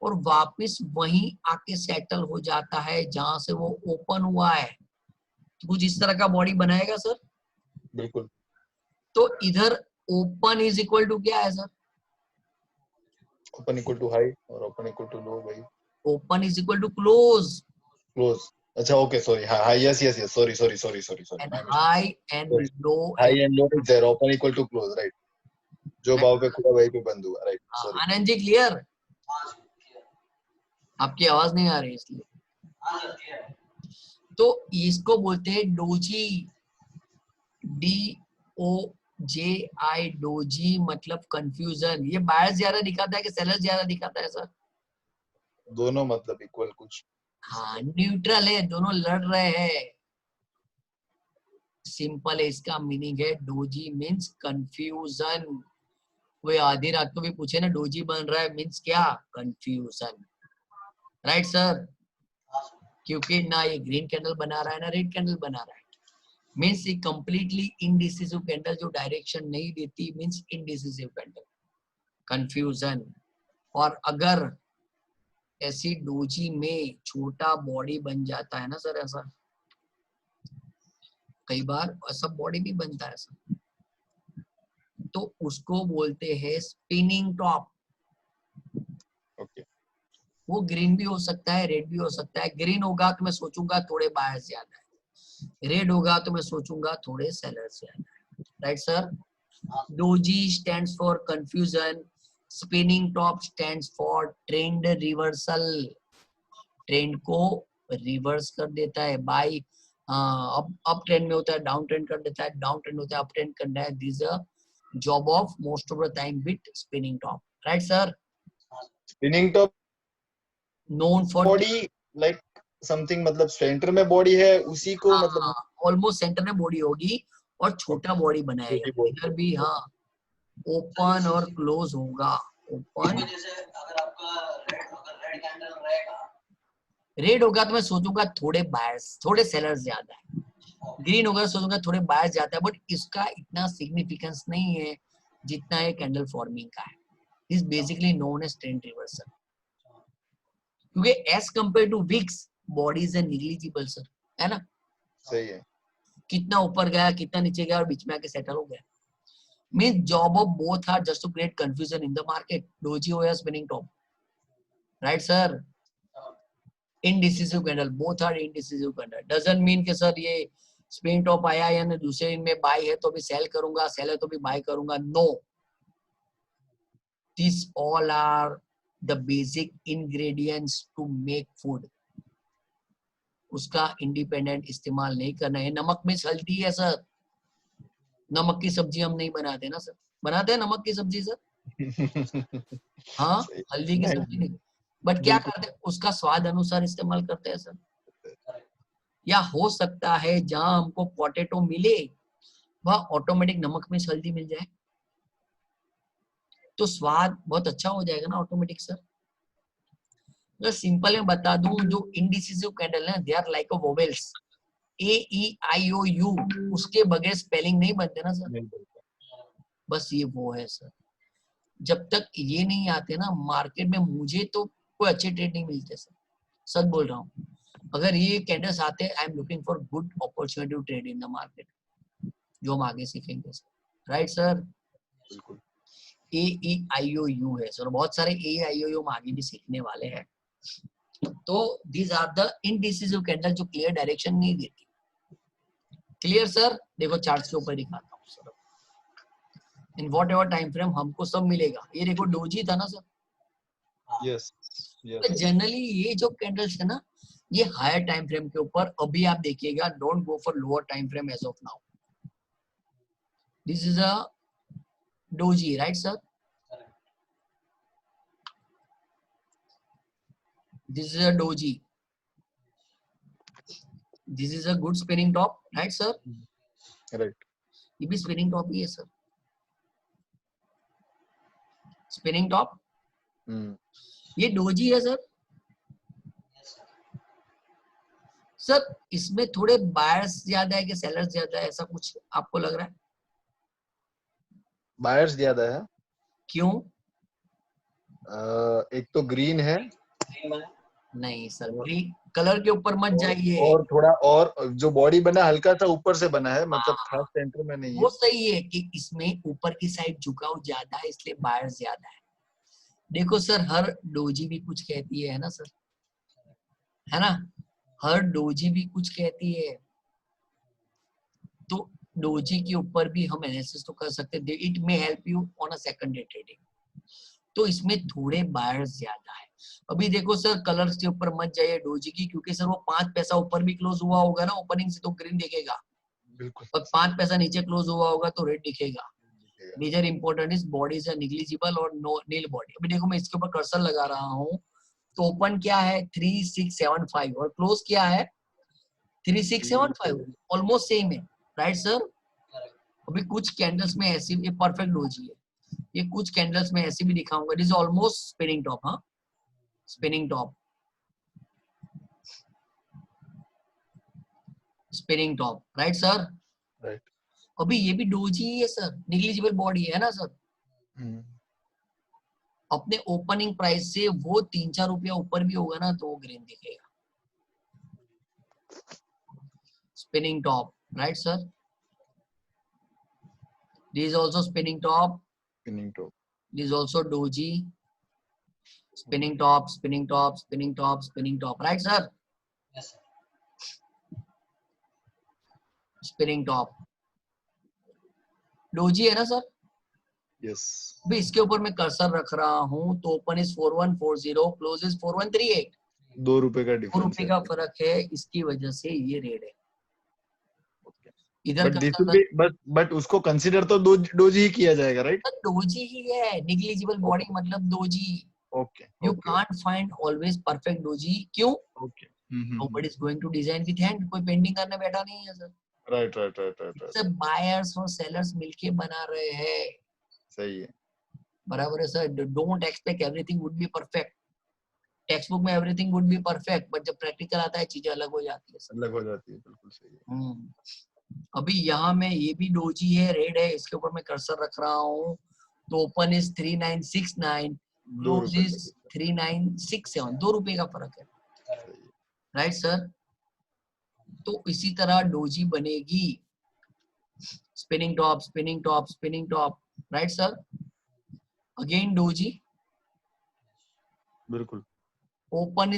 और वापस वहीं आके सेटल हो जाता है जहां से वो ओपन हुआ है। तो कुछ इस तरह का बॉडी बनाएगा सर। बिल्कुल। तो इधर ओपन इज इक्वल टू क्या है sir? Open equal to high और ओपन इक्वल टू लो भाई। Open is equal to close close. अच्छा ओके सॉरी। हाँ yes yes yes sorry and high and low. High and low is there, open equal to close, right. जो भाव पे खुला वही पे बंद हुआ, right. Sorry Anand ji clear? आपकी आवाज नहीं आ रही इसलिए। तो इसको बोलते हैं डोजी, DOJI, डोजी मतलब कंफ्यूजन। ये बायर्स ज्यादा दिखाता है कि सेलर ज्यादा दिखाता है सर? दोनों मतलब इक्वल कुछ। हाँ न्यूट्रल है, दोनों लड़ रहे हैं। सिंपल है, इसका मीनिंग है डोजी मीन्स कंफ्यूजन। वो आधी रात को भी पूछे ना डोजी बन रहा है मीन्स क्या? कंफ्यूजन। Right sir? क्योंकि ना ये ग्रीन कैंडल बना रहा है ना रेड कैंडल बना रहा है। मीन्स ये कंप्लीटली इनडिसिसिव कैंडल जो डायरेक्शन नहीं देती, मीन्स इनडिसिसिव कैंडल, कंफ्यूजन। और अगर ऐसी डोजी में छोटा बॉडी बन जाता है ना सर, ऐसा कई बार ऐसा बॉडी भी बनता है सर, तो उसको बोलते हैं स्पिनिंग टॉप। ओके। वो ग्रीन भी हो सकता है, रेड भी हो सकता है। ग्रीन होगा तो मैं सोचूंगा थोड़े बायर्स ज्यादा है, रेड होगा तो मैं सोचूंगा थोड़े सेलर्स ज्यादा है। Right sir? Doji stands for confusion, spinning top stands for trend reversal. Trend को रिवर्स कर देता है। बाय अप ट्रेंड में होता है डाउन ट्रेंड कर देता है, डाउन ट्रेंड होता है अप ट्रेंड करना है। This job of most of the time with spinning top, right sir? Spinning top Known for body like something, मतलब सेंटर में बॉडी है उसी को, मतलब ऑलमोस्ट सेंटर में बॉडी होगी और छोटा बॉडी बनाएगा, छोटी body। इधर भी हाँ ओपन और क्लोज होगा, ओपन अगर आपका रेड कैंडल रहेगा, रेड होगा तो मैं सोचूंगा थोड़े बायर्स थोड़े सेलर्स ज्यादा है, ग्रीन होगा सोचूंगा थोड़े बायर्स ज्यादा है, बट इसका इतना सिग्निफिकेंस नहीं है जितना ये कैंडल फॉर्मिंग का है। Is basically known as trend reversal, क्योंकि as compare to wicks body is negligible sir, है ना? सही है। कितना ऊपर गया कितना नीचे गया और बीच में आके सेटल हो गया। Means job of both are just to create confusion in the market, doji हो या spinning top, right sir? Indecisive candle, both are indecisive candle, doesn't mean कि सर ये स्पिनिंग टॉप आया या ना दूसरे दिन में बाय है तो भी सेल करूंगा, सेल है तो भी बाय करूंगा, no. This all are the basic ingredients to make food, उसका इंडिपेंडेंट इस्तेमाल नहीं करना है। नमक में हल्दी है सर, नमक की सब्जी हम नहीं बनाते ना सर, बनाते हैं नमक की सब्जी सर? हाँ, हल्दी की सब्जी नहीं, बट क्या करते हैं उसका स्वाद अनुसार इस्तेमाल करते हैं सर। या हो सकता है जहां हमको पोटैटो मिले वहां ऑटोमेटिक नमक में हल्दी मिल जाए तो स्वाद बहुत अच्छा हो जाएगा ना ऑटोमेटिक सर। तो सिंपल में बता दूं, जो इंडिसिसिव कैंडल है they are like a vowels, A E I O U, उसके बगैर स्पेलिंग नहीं बनते ना सर, बस ये वो है सर। जब तक ये नहीं आते ना मार्केट में मुझे तो कोई अच्छे ट्रेड नहीं मिलते सर, सच बोल रहा हूँ। अगर ये कैंडल्स आते हैं I am looking for good opportunity to trade in the market, जो हम आगे सीखेंगे सर, राइट सर? बिल्कुल। ए ई आई ओ यू है सर, बहुत सारे ए आई ओ यू हम आगे भी सीखने वाले हैं। तो these are the indecisive candle जो क्लियर डायरेक्शन नहीं देती। Clear sir? देखो चार्ट्स के ऊपर दिखाता हूँ sir, in what ever time frame हमको सब मिलेगा। ये देखो डोजी था ना सर, यस तो जनरली ये जो कैंडल्स है ना ये हायर टाइम फ्रेम के ऊपर, अभी आप देखिएगा don't go for lower time frame as of now. This is a doji, right sir? This is a doji, this is a good spinning top, right sir? Right. ये भी spinning top ही है sir, spinning top, ये doji है sir. Sir इसमें थोड़े buyers ज्यादा है कि सेलर्स ज्यादा है, ऐसा कुछ आपको लग रहा है? बायर्स ज्यादा है। क्यों? एक तो ग्रीन है। नहीं सर, ग्रीन कलर के ऊपर मत जाइए। और थोड़ा और जो बॉडी बना हल्का सा ऊपर से बना है, मतलब खास सेंटर में नहीं है। वो सही है कि इसमें ऊपर की साइड झुकाव ज्यादा है इसलिए बायर्स ज्यादा है। देखो सर हर डोजी भी कुछ कहती है ना सर, है ना? हर डोजी भी कुछ कहती है, तो डोजी के ऊपर भी हम एनालिसिस तो कर सकते हैं, it may help you on a second day trading. तो इसमें थोड़े बायर्स ज्यादा है। अभी देखो सर कलर्स के ऊपर मत जाइए डोजी की, क्योंकि सर वो 5 पैसा ऊपर भी क्लोज हुआ होगा ना ओपनिंग से तो ग्रीन दिखेगा, बिल्कुल। और 5 पैसा नीचे क्लोज हुआ होगा तो रेड दिखेगा। Major important is bodies are negligible और नो नील बॉडी। अभी देखो मैं इसके ऊपर कर्सर लगा रहा हूँ तो ओपन क्या है 3675 और क्लोज क्या है 3675, ऑलमोस्ट सेम है, राइट सर? अभी कुछ कैंडल्स में ऐसी, ये परफेक्ट डोजी है, ये कुछ कैंडल्स में ऐसी भी दिखाऊंगा, this is almost spinning top, हाँ spinning top, spinning top, right sir? Right. अभी ये भी डोजी है सर, निग्लिजिबल बॉडी है ना सर। अपने ओपनिंग प्राइस से वो 3-4 रुपया ऊपर भी होगा ना तो वो ग्रीन दिखेगा, spinning top, right sir? This is also spinning top. Spinning top. This is also doji. Spinning top, spinning top, spinning top, spinning top. Right, sir? Yes, sir. Spinning top. Doji है ना sir? Yes. अभी इसके ऊपर मैं cursor रख रहा हूँ तो ओपन इज 4140, क्लोज इज 4138। 2 रुपए का 2 डिफरेंस रुपए का फर्क है, इसकी वजह से ये रेड है। इधर but this cursor will be but उसको कंसीडर तो डोजी ही किया जाएगा, राइट? डोजी ही है, निग्लिजिबल बॉडी मतलब doji. Okay you okay can't find always perfect doji, क्यों? Okay nobody is going to design with hand, कोई पेंटिंग करने बैठा नहीं है sir. Right right right right सब राइट, बायर्स और सेलर्स मिलके बना रहे हैं, सही है। बराबर है sir. Don't expect everything would be perfect. Text book में everything would be perfect, but जब प्रैक्टिकल आता है चीजें अलग हो जाती है सर। अलग हो जाती है, बिल्कुल सही है। अभी यहाँ में ये भी डोजी है, रेड है, इसके ऊपर मैं कर्सर रख रहा हूँ। तो ओपन इज 3969, 2 क्लोज रुपए का इज 3967, 2 रुपए का फर्क है, सही है। Right sir. तो इसी तरह डोजी बनेगी, spinning top spinning top spinning top, right sir. Again doji, बिल्कुल open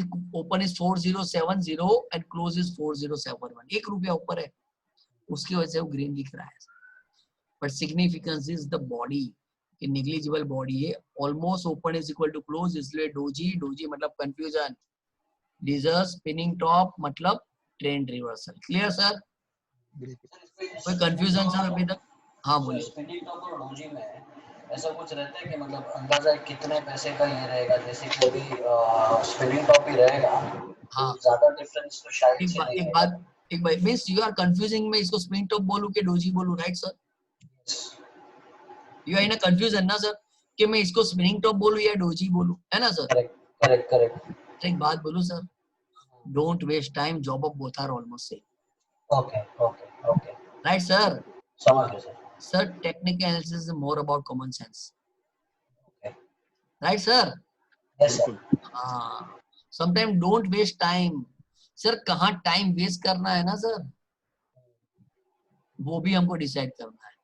is 4070 and close is 4071, 1 रुपया ऊपर है, उसकी वजह से वो ग्रीन दिख रहा है। But significance is the body, कि निग्लिजिबल बॉडी है, almost open is equal to close, इसलिए डोजी, डोजी मतलब कंफ्यूजन, डिजर स्पिनिंग टॉप मतलब ट्रेंड रिवर्सल। Clear sir? कोई कंफ्यूजन सर अभी तक? हाँ बोलिए। स्पिनिंग टॉप और डोजी में ऐसा कुछ रहता है कि मतलब अंदाजा कितने पैसे का ये रहेगा, जैसे कि अभी स्पिनिंग टॉप ही रहेगा हाँ, तो ज्यादा डिफरेंस तो शायद से नहीं रहेगा। एक बात मींस यू आर कंफ्यूजिंग, मैं इसको स्पिनिंग टॉप बोलूं कि डोजी बोलूं, right sir? You are in a confusion ना सर, कि मैं इसको स्पिनिंग टॉप बोलूं या डोजी बोलूं, है ना सर? Correct correct correct. तो एक बात बोलूं sir, don't waste time, job of both are almost same, okay okay okay, right sir? समझ गए sir. Sir technical analysis is more about common sense, okay, right sir? Yes sir. बिल्कुल हाँ, sometime don't waste time. Sir कहाँ time waste करना है ना sir, वो भी हमको डिसाइड करना है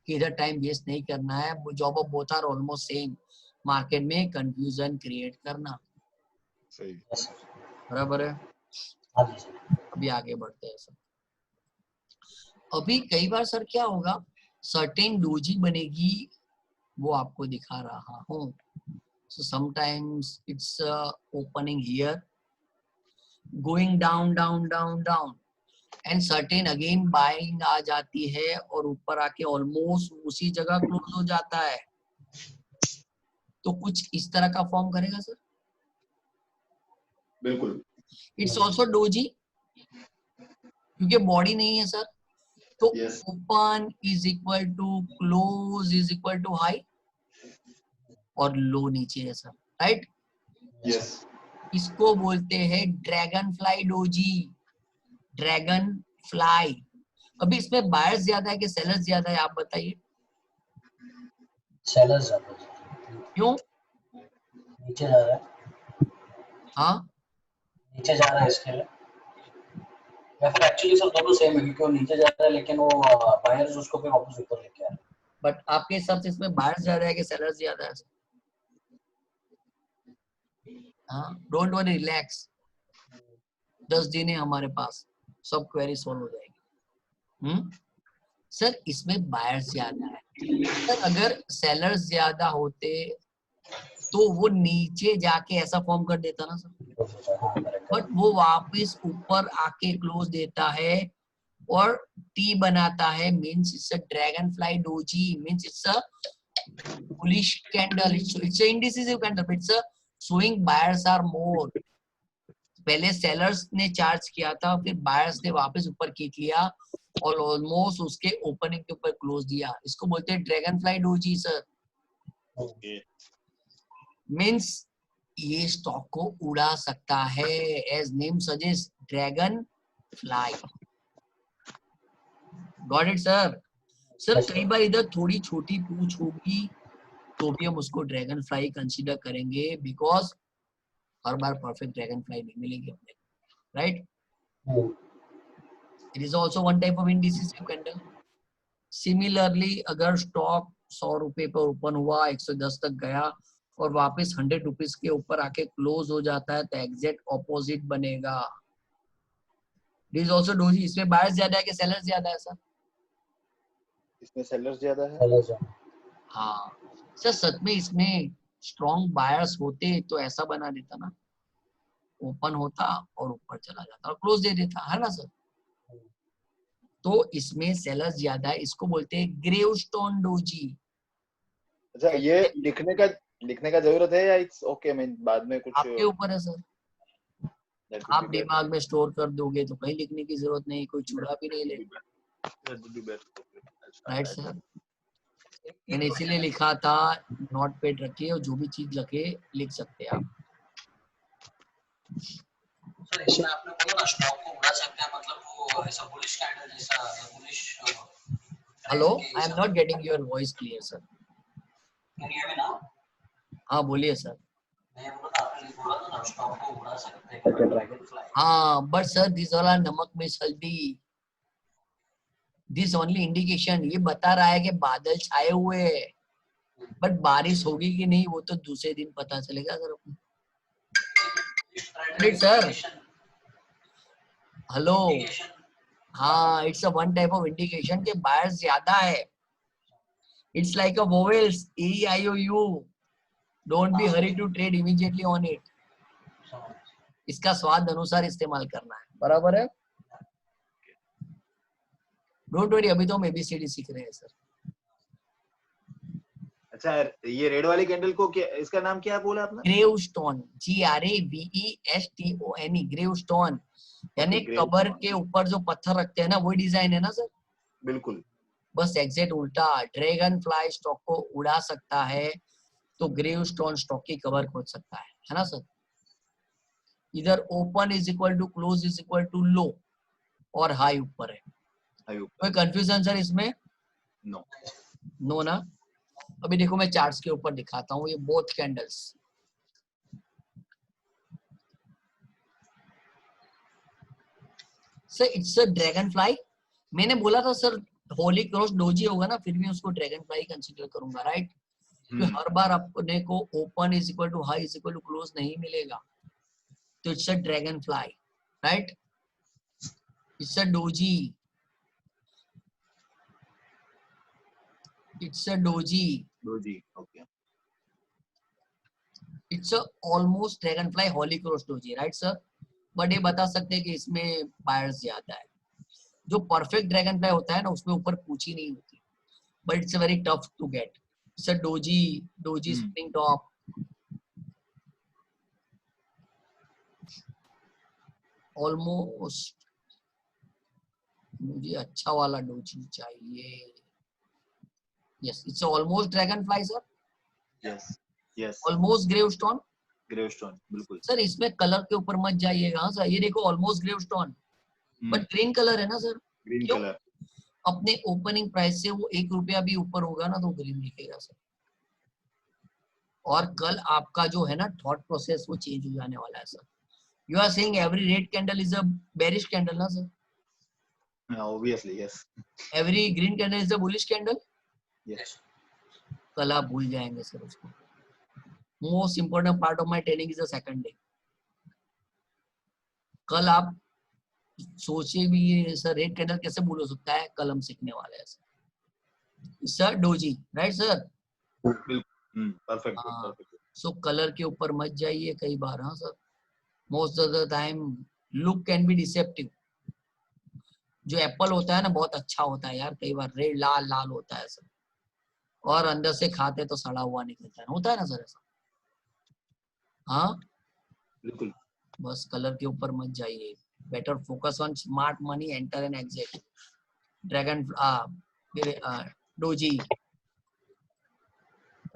कि इधर टाइम वेस्ट नहीं करना है। Job of both are almost same, market में कंफ्यूजन क्रिएट करना, सही। Yes sir. बराबर है। हाँ जी सर। अभी आगे बढ़ते हैं सर। अभी कई बार सर क्या होगा, सर्टेन डोजी बनेगी, वो आपको दिखा रहा हूँ। So sometimes it's opening here, going down, down, down, down, and certain again buying आ जाती है और ऊपर आके ऑलमोस्ट उसी जगह क्लोज हो जाता है। तो कुछ इस तरह का फॉर्म करेगा सर। बिल्कुल इट्स ऑल्सो डोजी, क्योंकि बॉडी नहीं है सर। तो yes open is equal to close is equal to high, और लो नीचे है सर, राइट? यस इसको बोलते हैं dragonfly doji, dragon fly. अभी इसमें बायर्स ज्यादा है कि सेलर्स ज्यादा है, आप बताइए सेलर ज्यादा है। क्यों? नीचे जा रहा है, हाँ, नीचे जा रहा है इसके लिए, या फिर एक्चुअली सर दोनों सेम है क्योंकि वो नीचे जा रहा है लेकिन वो बायर्स उसको फिर वापस ऊपर लेके आ रहे हैं। बट आपके हिसाब से इसमें बायर्स ज्यादा है कि सेलर्स ज्यादा है? हाँ, डोंट वरी, रिलैक्स, 10 दिन है हमारे पास, सब क्वेरी सॉल्व हो जाएगी। सर इसमें बायर्स ज्यादा है सर, अगर सेलर्स ज्यादा होते तो वो नीचे जाके ऐसा फॉर्म कर देता ना सर, हाँ करेक्ट बट करेक्ट। वो वापस ऊपर आके क्लोज देता है और टी बनाता है, means it's a dragonfly doji, means it's a bullish candle, it's a indecisive candle, but it's a showing buyers are more। पहले सेलर्स ने चार्ज किया था, फिर बायर्स ने वापस ऊपर खींच लिया और ऑलमोस्ट उसके ओपनिंग के ऊपर क्लोज दिया। इसको बोलते हैं dragonfly doji sir. Okay means ये स्टॉक को उड़ा सकता है, as name suggest dragonfly. Got it sir? Sir कई बार इधर थोड़ी छोटी पूछ होगी तो भी हम उसको ड्रैगन फ्लाई कंसीडर करेंगे, बिकॉज हर बार परफेक्ट ड्रैगन फ्लाई नहीं मिलेगी अपने को, right? It is also one type of indecisive candle. Similarly अगर स्टॉक 100 रुपए पर ओपन हुआ, 110 तक गया और वापस 100 रुपीज के ऊपर आके क्लोज हो जाता है, तो एग्जैक्ट ऑपोजिट बनेगा। It is also doji. इसमें बायर्स ज्यादा है कि सेलर्स ज्यादा है सर? इसमें सेलर्स ज्यादा है। सेलर हाँ सर, सच में इसमें स्ट्रॉन्ग बायर्स होते तो ऐसा बना देता ना, ओपन होता और ऊपर चला जाता और क्लोज दे देता, है ना सर? तो इसमें सेलर्स ज्यादा है, इसको बोलते हैं ग्रेवस्टोन डोजी। अच्छा, ये लिखने का जरूरत है या इट्स ओके, मैं बाद में कुछ आपके ऊपर है सर, that would आप be better. दिमाग में स्टोर कर दोगे तो कहीं लिखने की जरूरत नहीं, कोई चुरा भी नहीं ले। That would be better. Right sir, मैंने इसीलिए लिखा था नोट पैड रखिए और जो भी चीज लगे लिख सकते हैं आप। सर इसमें आपने बोला ना स्टॉक को उड़ा सकते हैं, मतलब वो ऐसा बुलिश कैंडल जैसा bullish. Hello, I am not getting your voice clear sir. Can you hear me now? हाँ बोलिए सर। मैं बोला था, आपने बोला था ना स्टॉक को उड़ा सकते हैं ड्रैगन फ्लाई। हाँ बट सर दिस वाला नमक मिर्च हल्दी, दिस ओनली इंडिकेशन, ये बता रहा है कि बादल छाए हुए हैं, बट बारिश होगी कि नहीं वो तो दूसरे दिन पता चलेगा सर। सर हेलो, हाँ it's a one type of indication के बायर्स ज्यादा है। It's like a vowels EIOU, don't be hurry to trade immediately on it. इसका स्वाद अनुसार इस्तेमाल करना है, बराबर है। डोंट वरी, अभी तो हम ABCD सीख रहे हैं सर। अच्छा, ये रेड वाली कैंडल को क्या, इसका नाम क्या बोला आपने? ग्रेवस्टोन, GRAVESTONE, ग्रेवस्टोन यानी कबर के ऊपर जो पत्थर रखते हैं ना, वही डिजाइन है ना सर। बिल्कुल, बस एग्जैक्ट उल्टा। ड्रैगन फ्लाई स्टॉक को उड़ा सकता है तो ग्रेवस्टोन स्टॉक की कवर खोल सकता है ना सर। इधर open is equal to close is equal to low और हाई ऊपर है। कोई कंफ्यूजन सर इसमें? नो नो ना। अभी देखो मैं चार्ट्स के ऊपर दिखाता हूँ ये both candles. Sir it's a dragon fly. मैंने बोला था सर होली क्रॉस डोजी होगा ना, फिर भी उसको ड्रैगन फ्लाई कंसीडर करूंगा, राइट। तो हर बार अपने को open is equal to high is equal to close नहीं मिलेगा, तो it's a dragonfly, right. It's a doji, it's a doji, okay. It's a almost dragonfly holy cross doji, right sir. But ये बता सकते हैं कि इसमें buyers ज्यादा है। जो परफेक्ट ड्रैगन फ्लाई होता है ना, उसमें ऊपर पूछी नहीं होती, but it's very tough to get. It's a doji spring top. Almost मुझे अच्छा वाला डोजी चाहिए। Yes, it's almost dragonfly sir. Yes yes, almost gravestone. Gravestone बिल्कुल। सर इसमें कलर के ऊपर मत जाइएगा सर, ये देखो almost gravestone, but green colour है ना सर। ग्रीन क्यों? कलर। अपने ओपनिंग प्राइस से वो 1 रुपया भी ऊपर होगा ना तो ग्रीन दिखेगा सर। और कल आपका जो है ना थॉट प्रोसेस वो चेंज हो जाने वाला है sir. You are saying every red candle is a bearish candle ना sir. Obviously yes. Every green candle is a bullish candle. Yes. कल आप भूल जाएंगे सर उसको। Most important part of my training is the second day. कल आप सोचे भी सर रेड कैंडल कैसे भूल हो सकता है, कल हम सीखने वाले हैं सर डोजी, राइट सर। बिल्कुल परफेक्ट परफेक्ट। सो कलर के ऊपर मत जाइए कई बार। हाँ sir, most of the time look can be deceptive. जो एप्पल होता है ना बहुत अच्छा होता है यार, कई बार रेड लाल लाल होता है सर, और अंदर से खाते तो सड़ा हुआ निकलता है, होता है ना सर ऐसा। हाँ बिल्कुल। बस कलर के ऊपर मत जाइए। Better focus on smart money, enter and exit. Dragon doji,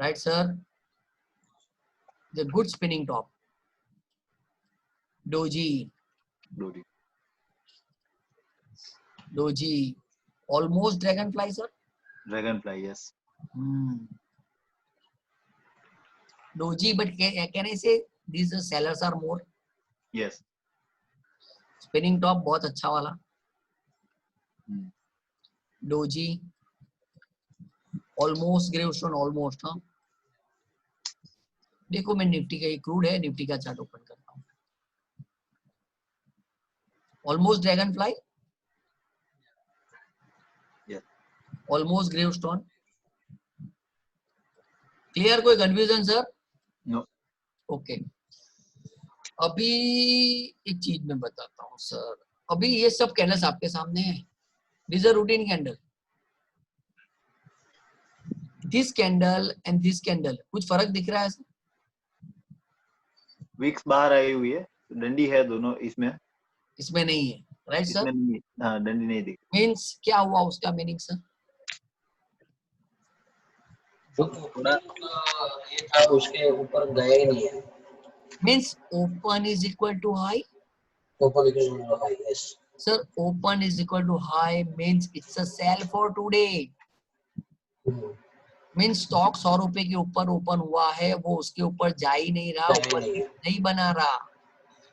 right sir. The good spinning top doji, doji almost dragonfly sir. Dragon fly yes. Doji, but can I say these sellers are more? Yes. Spinning top बहुत अच्छा वाला। Doji, almost gravestone, almost हाँ। देखो मैं Nifty का, crude है, Nifty का chart open करता हूँ। Almost dragonfly, yes. Almost gravestone। Clear? कोई confusion सर? No. Okay. अभी एक चीज मैं बताता हूँ सर। अभी ये सब कैंडल्स आपके सामने है, This is a routine candle. This candle and this candle, कुछ फर्क दिख रहा है? विक्स बाहर आई हुई है, डंडी है दोनों इसमें नहीं है, राइट सर? हाँ, डंडी नहीं दिख। मीन्स क्या हुआ उसका मीनिंग सर? जो थोड़ा ये था उसके ऊपर गया ही नहीं है। Means open is equal to high. Open is equal to high, yes sir. Open is equal to high means it's a sell for today. मीन्स स्टॉक 100 रुपए के ऊपर ओपन हुआ है, वो उसके ऊपर जा ही नहीं रहा, ऊपर नहीं बना रहा।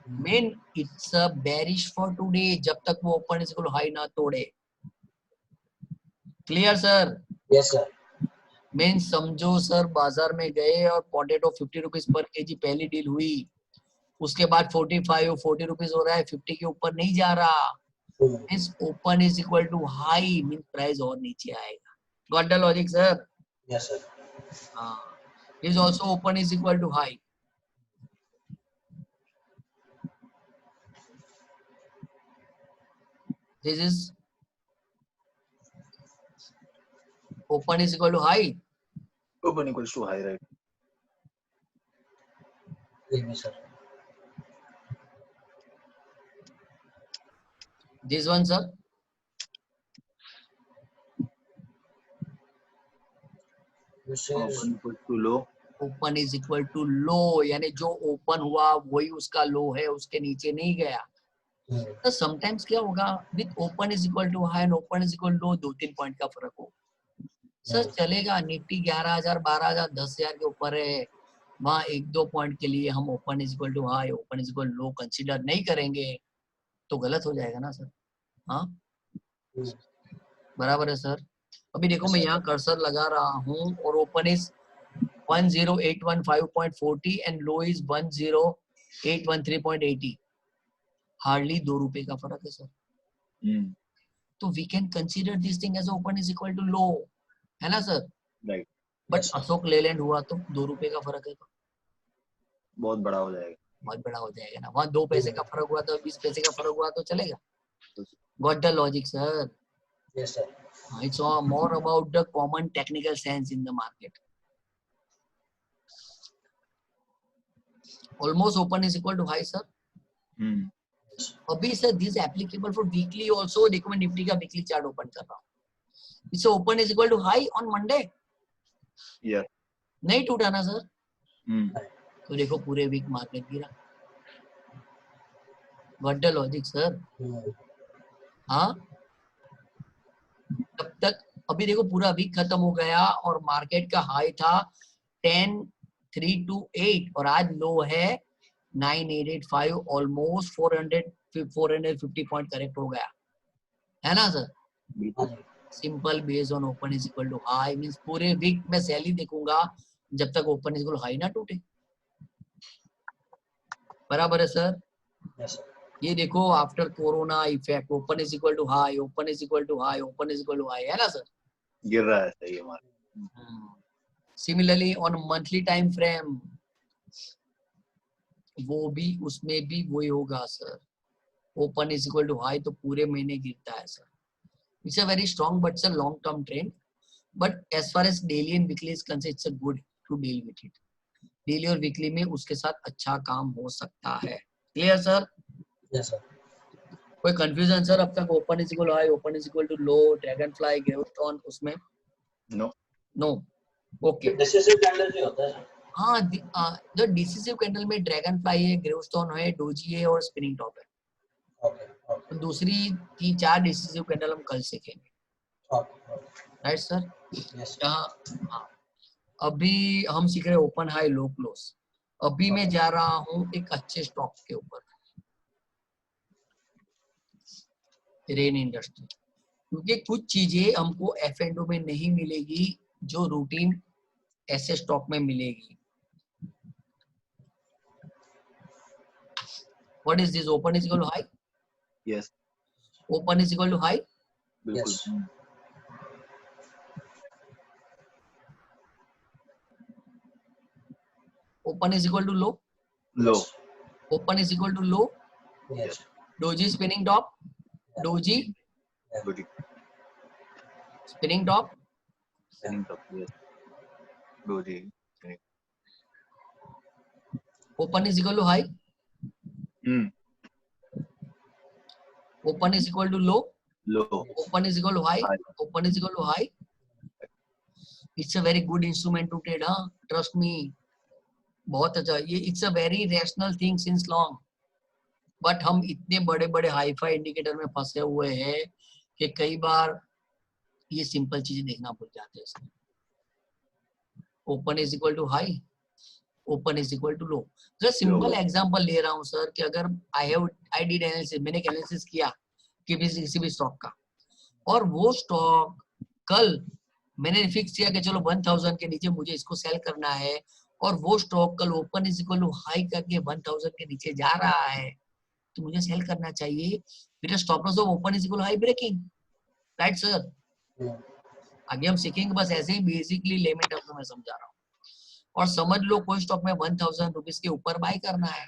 Mean it's a bearish for today जब तक वो open is equal to high ना तोड़े। Clear sir? Yes sir. Mean समझो सर, बाजार में गए और पोटैटो 50 रुपीज पर केजी पहली डील हुई, उसके बाद 45 40 रुपीज हो रहा है, 50 के ऊपर नहीं जा रहा। Means open is equal to high mean price और नीचे आएगा। Got the logic sir? Yes sir. हाँ, is also open is equal to high. This is open is equal to high. Open equals to high, right? Yes sir. This one sir. This is open equals to low. Open is equal to low, यानी जो open हुआ वही उसका लो है, उसके नीचे नहीं गया। तो समटाइम्स क्या होगा, with open is equal to high and open is equal low 2-3 point का फर्क हो सर, चलेगा। निफ्टी 11,000 12,000 10,000 के ऊपर है, वहां 1-2 पॉइंट के लिए हम open is equal to high open is equal low consider नहीं करेंगे तो गलत हो जाएगा ना सर? हाँ बराबर है सर। अभी देखो मैं यहाँ कर्सर लगा रहा हूँ और open is 10815.40 and low is 10813.80, hardly 2 रुपए का फर्क है सर। तो we can consider this thing as open is equal to low, है ना sir? Right. But Ashok Leyland हुआ तो 2 रुपए का फर्क है तो बहुत बड़ा हो जाएगा, बहुत बड़ा हो जाएगा ना। वहाँ 2 पैसे का फर्क हुआ तो 20 पैसे का फर्क हुआ तो चलेगा। Got the logic sir? Yes sir. It's all more about the common technical sense in the market. Almost open is equal to high, sir. अभी sir this applicable for weekly also। देखो मैं निफ्टी का weekly chart open कर रहा हूँ। It's open is equal to high on Monday. Yeah. नहीं टूटा ना सर? तो देखो पूरे वीक मार्केट गिरा। What the logic sir? हाँ तब तक अभी देखो पूरा वीक खत्म हो गया और मार्केट का हाई था 10,328 और आज लो है 9,885, ऑलमोस्ट 450 पॉइंट करेक्ट हो गया, है ना sir? Simple based on open is equal to high means पूरे वीक में सैली देखूंगा जब तक open is equal to high ना टूटे। बराबर है सर? Yes sir. ये देखो after corona effect open is equal to high open is equal to high open is equal to high, है ना सर? गिर रहा है सही है market. Similarly on monthly time frame वो भी उसमें भी वही होगा sir. Open is equal to high तो पूरे महीने गिरता है sir. It's a very strong but it's a long term trend, but as far as daily and weekly is considered it's a good to deal with it. Daily और weekly में उसके साथ अच्छा काम हो सकता है। Clear sir? Yes sir. कोई कंफ्यूजन सर अब तक? Open is equal to high open is equal to low dragonfly gravestone उसमें? No no okay. Decisive candle भी होता है। हाँ जो डिसिसिव कैंडल में ड्रैगन फ्लाई है ग्रेवस्टोन है डोजी है और स्पिनिंग टॉप है। ओके तो दूसरी 3-4 डिसिसिव कैंडल हम कल सीखेंगे, ओके राइट सर? यस हाँ अभी हम सीख रहे हैं ओपन हाई लो क्लोज। अभी मैं जा रहा हूँ एक अच्छे स्टॉक के ऊपर, रेन इंडस्ट्री, क्योंकि कुछ चीजें हमको F&O में नहीं मिलेगी जो रूटीन ऐसे स्टॉक में मिलेगी। What is this? Open is equal to high? Yes Open is equal to high? बिल्कुल। Yes Open is equal to low? Low Open is equal to low? Yes Doji spinning top? Doji? Good spinning top, Spinning top, yes. Doji. Open is equal to high, Hmm. Open is equal to low, Low. Open is equal to high, High. Open is equal to high. It's a very good instrument to trade, हाँ, trust me. बहुत अच्छा ये, it's a very rational thing since long. But हम इतने बड़े बड़े hi fi indicator में फंसे हुए हैं कि कई बार ये सिंपल चीजें देखना भूल जाते हैं. Open is equal to high, open is equal to low. Just simple example ले रहा हूं सर कि अगर आई डिड एनालिसिस, मैंने एक एनालिसिस किया कि किसी भी स्टॉक का, और वो स्टॉक कल मैंने फिक्स किया कि चलो 1000 के नीचे मुझे इसको सेल करना है, और वो स्टॉक कल open is equal to high करके 1000 के नीचे जा रहा है, तो मुझे सेल करना चाहिए. मेरा stop loss of open is equal high breaking, right sir. आगे हम सीखेंगे, बस ऐसे ही बेसिकली लेमन टर्म्स में समझा रहा हूँ. और समझ लो कोई स्टॉक में 1000 रुपीज के ऊपर बाय करना है,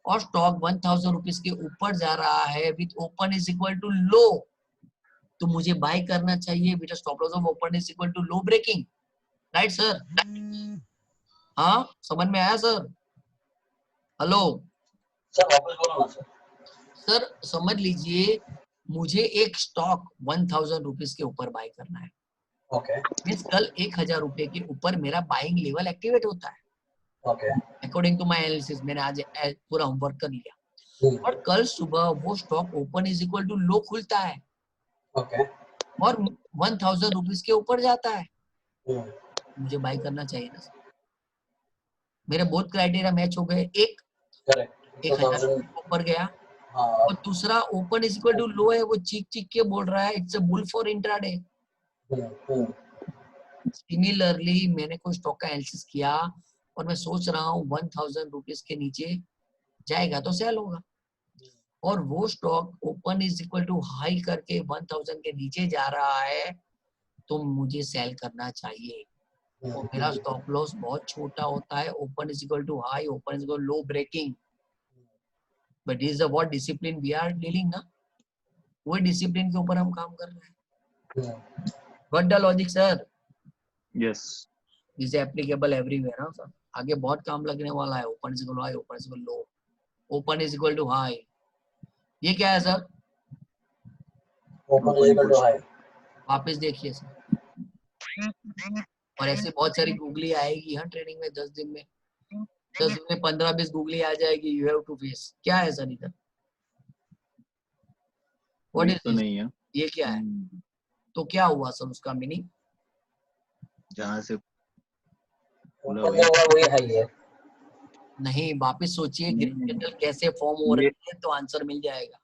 और स्टॉक 1000 रुपीज के ऊपर जा रहा है with open is equal to low, तो मुझे बाय करना चाहिए with stop loss of open is equal to low breaking, right sir. हाँ, समझ में आया सर? हेलो सर वापस बोलो ना सर. सर, समझ लीजिए मुझे एक स्टॉक 1000 रुपीज के ऊपर बाय करना है. ओके मीन्स कल 1000 रुपए के ऊपर मेरा बाइंग लेवल एक्टिवेट होता है. Okay. According to my analysis, मैंने आज पूरा होमवर्क कर लिया, और कल सुबह वो stock open is equal to low खुलता है ओके. और 1000 रुपीज के ऊपर जाता है, मुझे बाय करना चाहिए ना सर. मेरे बहुत क्राइटेरिया मैच हो गए. एक, करेक्ट. 1000 ऊपर गया, और दूसरा open is equal to low है, वो चीख चीख के बोल रहा है it's a bull for intraday. Similarly मैंने कोई स्टॉक का एनालिसिस किया और मैं सोच रहा हूँ 1000 रुपीज के नीचे जाएगा तो सेल होगा, और वो stock open is equal to high करके 1000 के नीचे जा रहा है, तो मुझे सेल करना चाहिए. और मेरा स्टॉप लॉस बहुत छोटा होता है, open is equal to high, open is equal low breaking. But is the what discipline we are dealing ना, वो डिसिप्लिन के ऊपर हम काम कर रहे हैं. What the logic sir? Yes. Is applicable everywhere. हाँ सर, आगे बहुत काम लगने वाला है. Open is equal to high, open is equal low, open is equal to high. ये क्या है sir? Open is equal to high. वापस देखिए सर, और ऐसे बहुत सारी गूगली आएगी हाँ ट्रेनिंग में. 10 दिन में 15-20 गूगली आ जाएगी. You have to face. क्या है सर इधर? व्हाट इज तो दिस? नहीं है. ये क्या है? तो क्या हुआ सर उसका मीनिंग? जहाँ से ऊपर जो होगा वही हाई है. नहीं, वापस सोचिए ग्रीन कैंडल कैसे फॉर्म हो रही है, तो आंसर मिल जाएगा.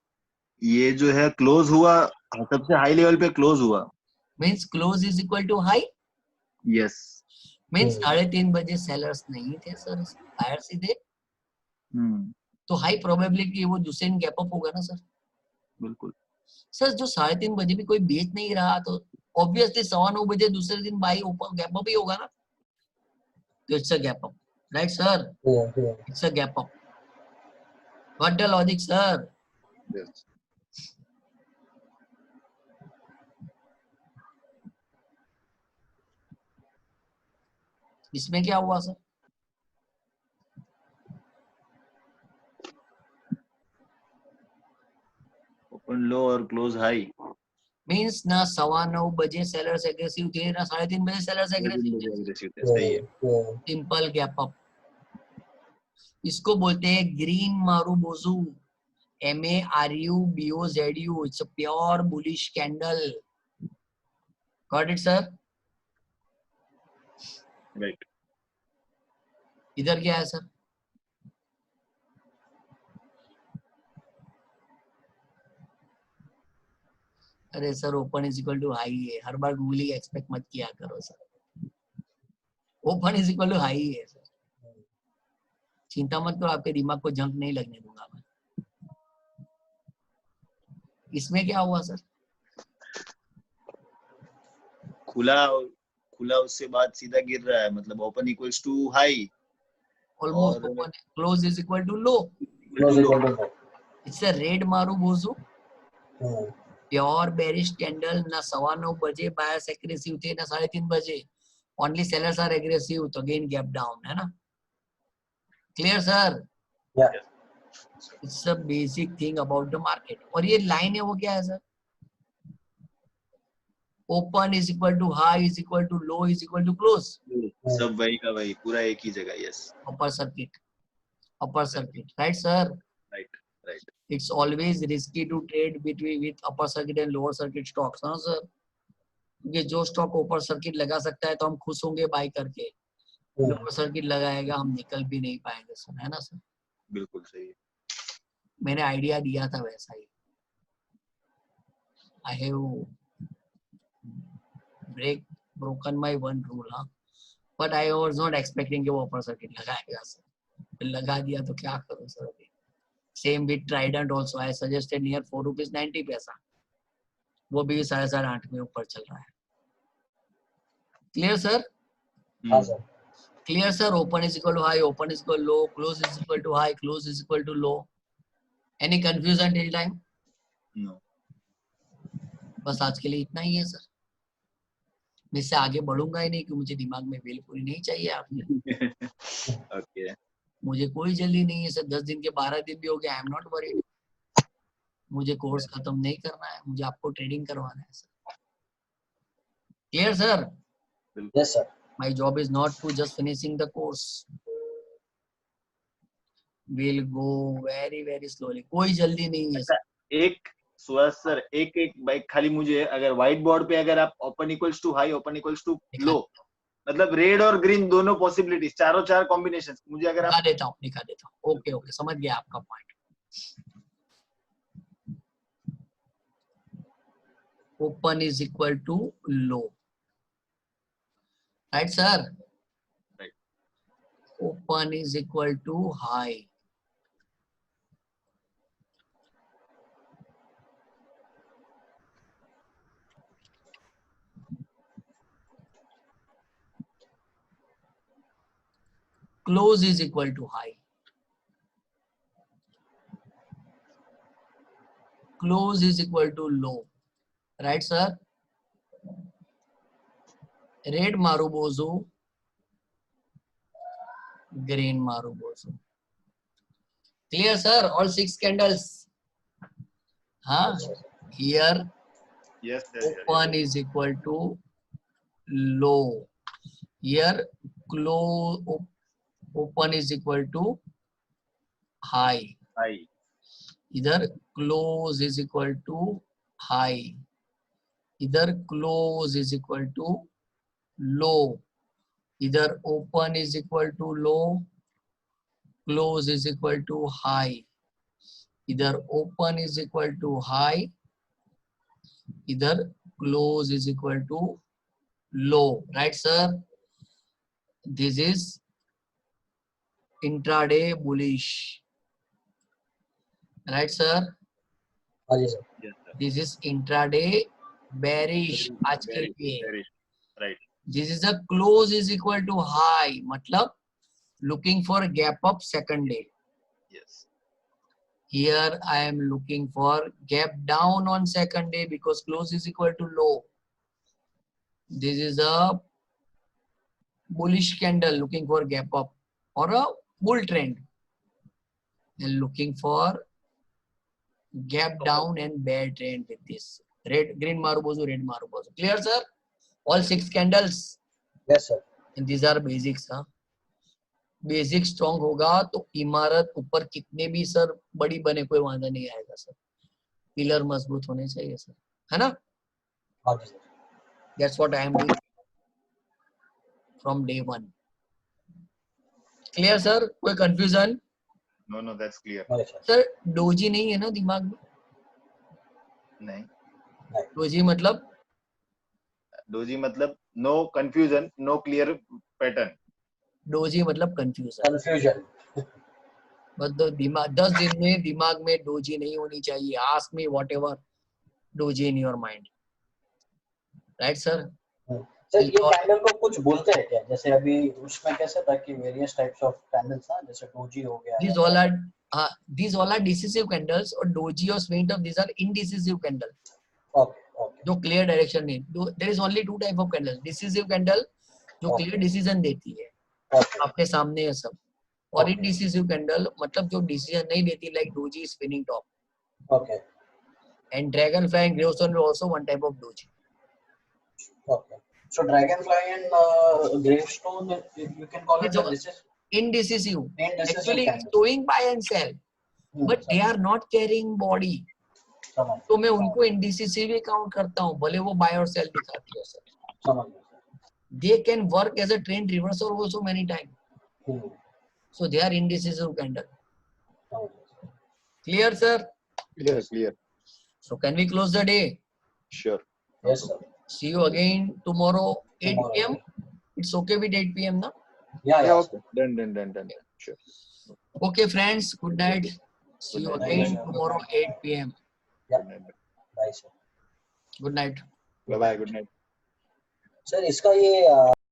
ये जो है क्लोज हुआ, सबसे हाई लेवल पे क्लोज हुआ. Means close is equal to high. Yes. Means 3:30 बजे सेलर्स नहीं थे सर, बायर से थे, तो हाई प्रोबेबिलिटी वो दूसरे दिन गैप अप होगा ना सर. बिल्कुल सर जो 3:30 बजे भी कोई बेच नहीं रहा, तो ऑब्वियसली 9:15 बजे दूसरे दिन बाई ऊपर गैप अप ही होगा ना. तो it's a gap up, right sir? It's a gap up. What the logic sir? yes. इसमें क्या हुआ सर? ओपन लो और क्लोज हाई. मींस ना 9:15 बजे सेलर्स एग्रेसिव थे, ना 3:30 बजे सेलर्स एग्रेसिव थे. सही है. Simple gap up. इसको बोलते हैं green marubozu, MARUBOZU. It's a pure bullish candle. Got it sir? Right. इधर क्या है सर? अरे sir open is equal to high है, हर बार गूगली एक्सपेक्ट मत किया करो sir. Open is equal to high है सर. चिंता मत करो, आपके दिमाग को जंक नहीं लगने दूंगा मैं. इसमें क्या हुआ सर? खुला उससे बाद सीधा गिर रहा है, मतलब open equals to high, almost open. Close is equal to low. It's a red marubozu. Pure bearish candle ना 9:15 बजे बायर्स एग्रेसिव थे ना 3:30 बजे, ओनली सेलर्स आर एग्रेसिव, तो अगेन गैप डाउन है ना. Clear sir? Yeah. It's a basic thing about the market. और ये लाइन है वो क्या है sir? Open is equal to high is equal to low is equal to close. सब वही का वही, पूरा एक ही जगह. Yes, upper circuit, right sir? Right right. It's always risky to trade between with upper circuit and lower circuit stocks, हाँ sir. क्योंकि जो स्टॉक ऊपर सर्किट लगा सकता है तो हम खुश होंगे बाय करके, लोअर सर्किट लगाएगा हम निकल भी नहीं पाएंगे सर, है ना सर? बिल्कुल सही है. मैंने आइडिया दिया था वैसा ही. I have broken my one rule, हाँ. But I was not expecting कि वो ऊपर सर्किट लगाएगा सर. लगा दिया तो क्या करूँ सर अभी. Same with Trident also. I suggested near 4 rupees 90 पैसा. वो भी 8.5 में ऊपर चल रहा है. Clear sir? हाँ sir. Clear sir? Open is equal to high, open is equal to low, close is equal to high, close is equal to low. Any confusion till time? No. बस आज के लिए इतना ही है सर. मैं इससे आगे बढ़ूंगा ही नहीं क्योंकि मुझे दिमाग में बेल पूरी नहीं चाहिए आपने. Okay. मुझे कोई जल्दी नहीं है सर. 10 दिन के 12 दिन भी हो गए. I am not worried. मुझे कोर्स खत्म नहीं करना है, मुझे आपको ट्रेडिंग करवाना है sir. Clear sir? Yes sir. My job is not to just finishing the course. We'll go very very slowly. कोई जल्दी नहीं है सर. एक सुहास सर, एक बाइक खाली मुझे, अगर व्हाइट बोर्ड पे अगर आप open equals to high, open equals to low, मतलब रेड और ग्रीन दोनों पॉसिबिलिटीज, चार कॉम्बिनेशन मुझे अगर आप दिखा देता हूँ. ओके समझ गया आपका point. Open is equal to low, right sir? Right. Open is equal to high. Close is equal to high. Close is equal to low, right sir? Red Marubozu, green Marubozu. Clear sir? All 6 candles. Huh? Here yes sir, open is equal to low. Here close open is equal to high. high. इधर close is equal to high. इधर close is equal to low. इधर open is equal to low, close is equal to high. इधर open is equal to high, इधर close is equal to low, right sir? This is intraday bullish, right sir? हाँ जी sir. Yes sir. This is intraday bearish आज के लिए. Bearish. Right. This is a close is equal to high, मतलब looking for gap up second day. Yes. Here I am looking for gap down on second day because close is equal to low. This is a bullish candle looking for gap up or a bull trend, and looking for gap down and bear trend with this red, green Marubozu, red Marubozu. Clear sir? All 6 candles. Yes sir. And these are basics. Huh? Basic strong होगा तो इमारत ऊपर कितने भी sir बड़ी बने कोई वांधा नहीं आएगा सर. पिलर मजबूत होने चाहिए सर, है ना? That's what I am doing from day one. Clear sir? कोई confusion? No, that's clear. Sir doji नहीं है ना दिमाग में? नहीं. डोजी मतलब no confusion, no clear pattern. Doji मतलब कंफ्यूजन. बस 10 दिन में दिमाग में डोजी नहीं होनी चाहिए. Ask me whatever doji in your mind, right sir? Sir ये कैंडल को कुछ बोलते हैं क्या? जैसे अभी उसमें कैसे था कि वेरियस टाइप्स ऑफ कैंडल्स ना, जैसे डोजी हो गया. These all are decisive candles, और डोजी और swing of these are indecisive candles. Okay. Okay. जो क्लियर डायरेक्शन नहीं, there is only 2 type of candle, decisive candle जो Okay. क्लियर डिसीजन देती है, Okay. आपके सामने है सब, और Okay. इनडिसिसिव कैंडल मतलब जो डिसीजन नहीं देती, like doji spinning top, Okay. And dragon fly and gravestone is also one type of doji. Okay. So dragonfly and gravestone, you can call it that this is Indecisive, indecisive actually candles. showing buy and sell, but they are not carrying body, समझ तो मैं उनको indecisive ही count करता हूँ, भले वो bye और sell दिखाती है सर. समझ They can work as a trend reversal also many times, so they are indecisive candle. Clear sir? Clear. So can we close the day? Sure. Yes sir. See you again tomorrow 8 Tomorrow. p.m. It's okay with 8 p.m. na? Yeah. Okay. Done. Sure. Okay friends, good night. See you Good night. again Good night. tomorrow 8 p.m. Yeah. Good night. Bye sir. Good night. Bye. Good night. Sir इसका ये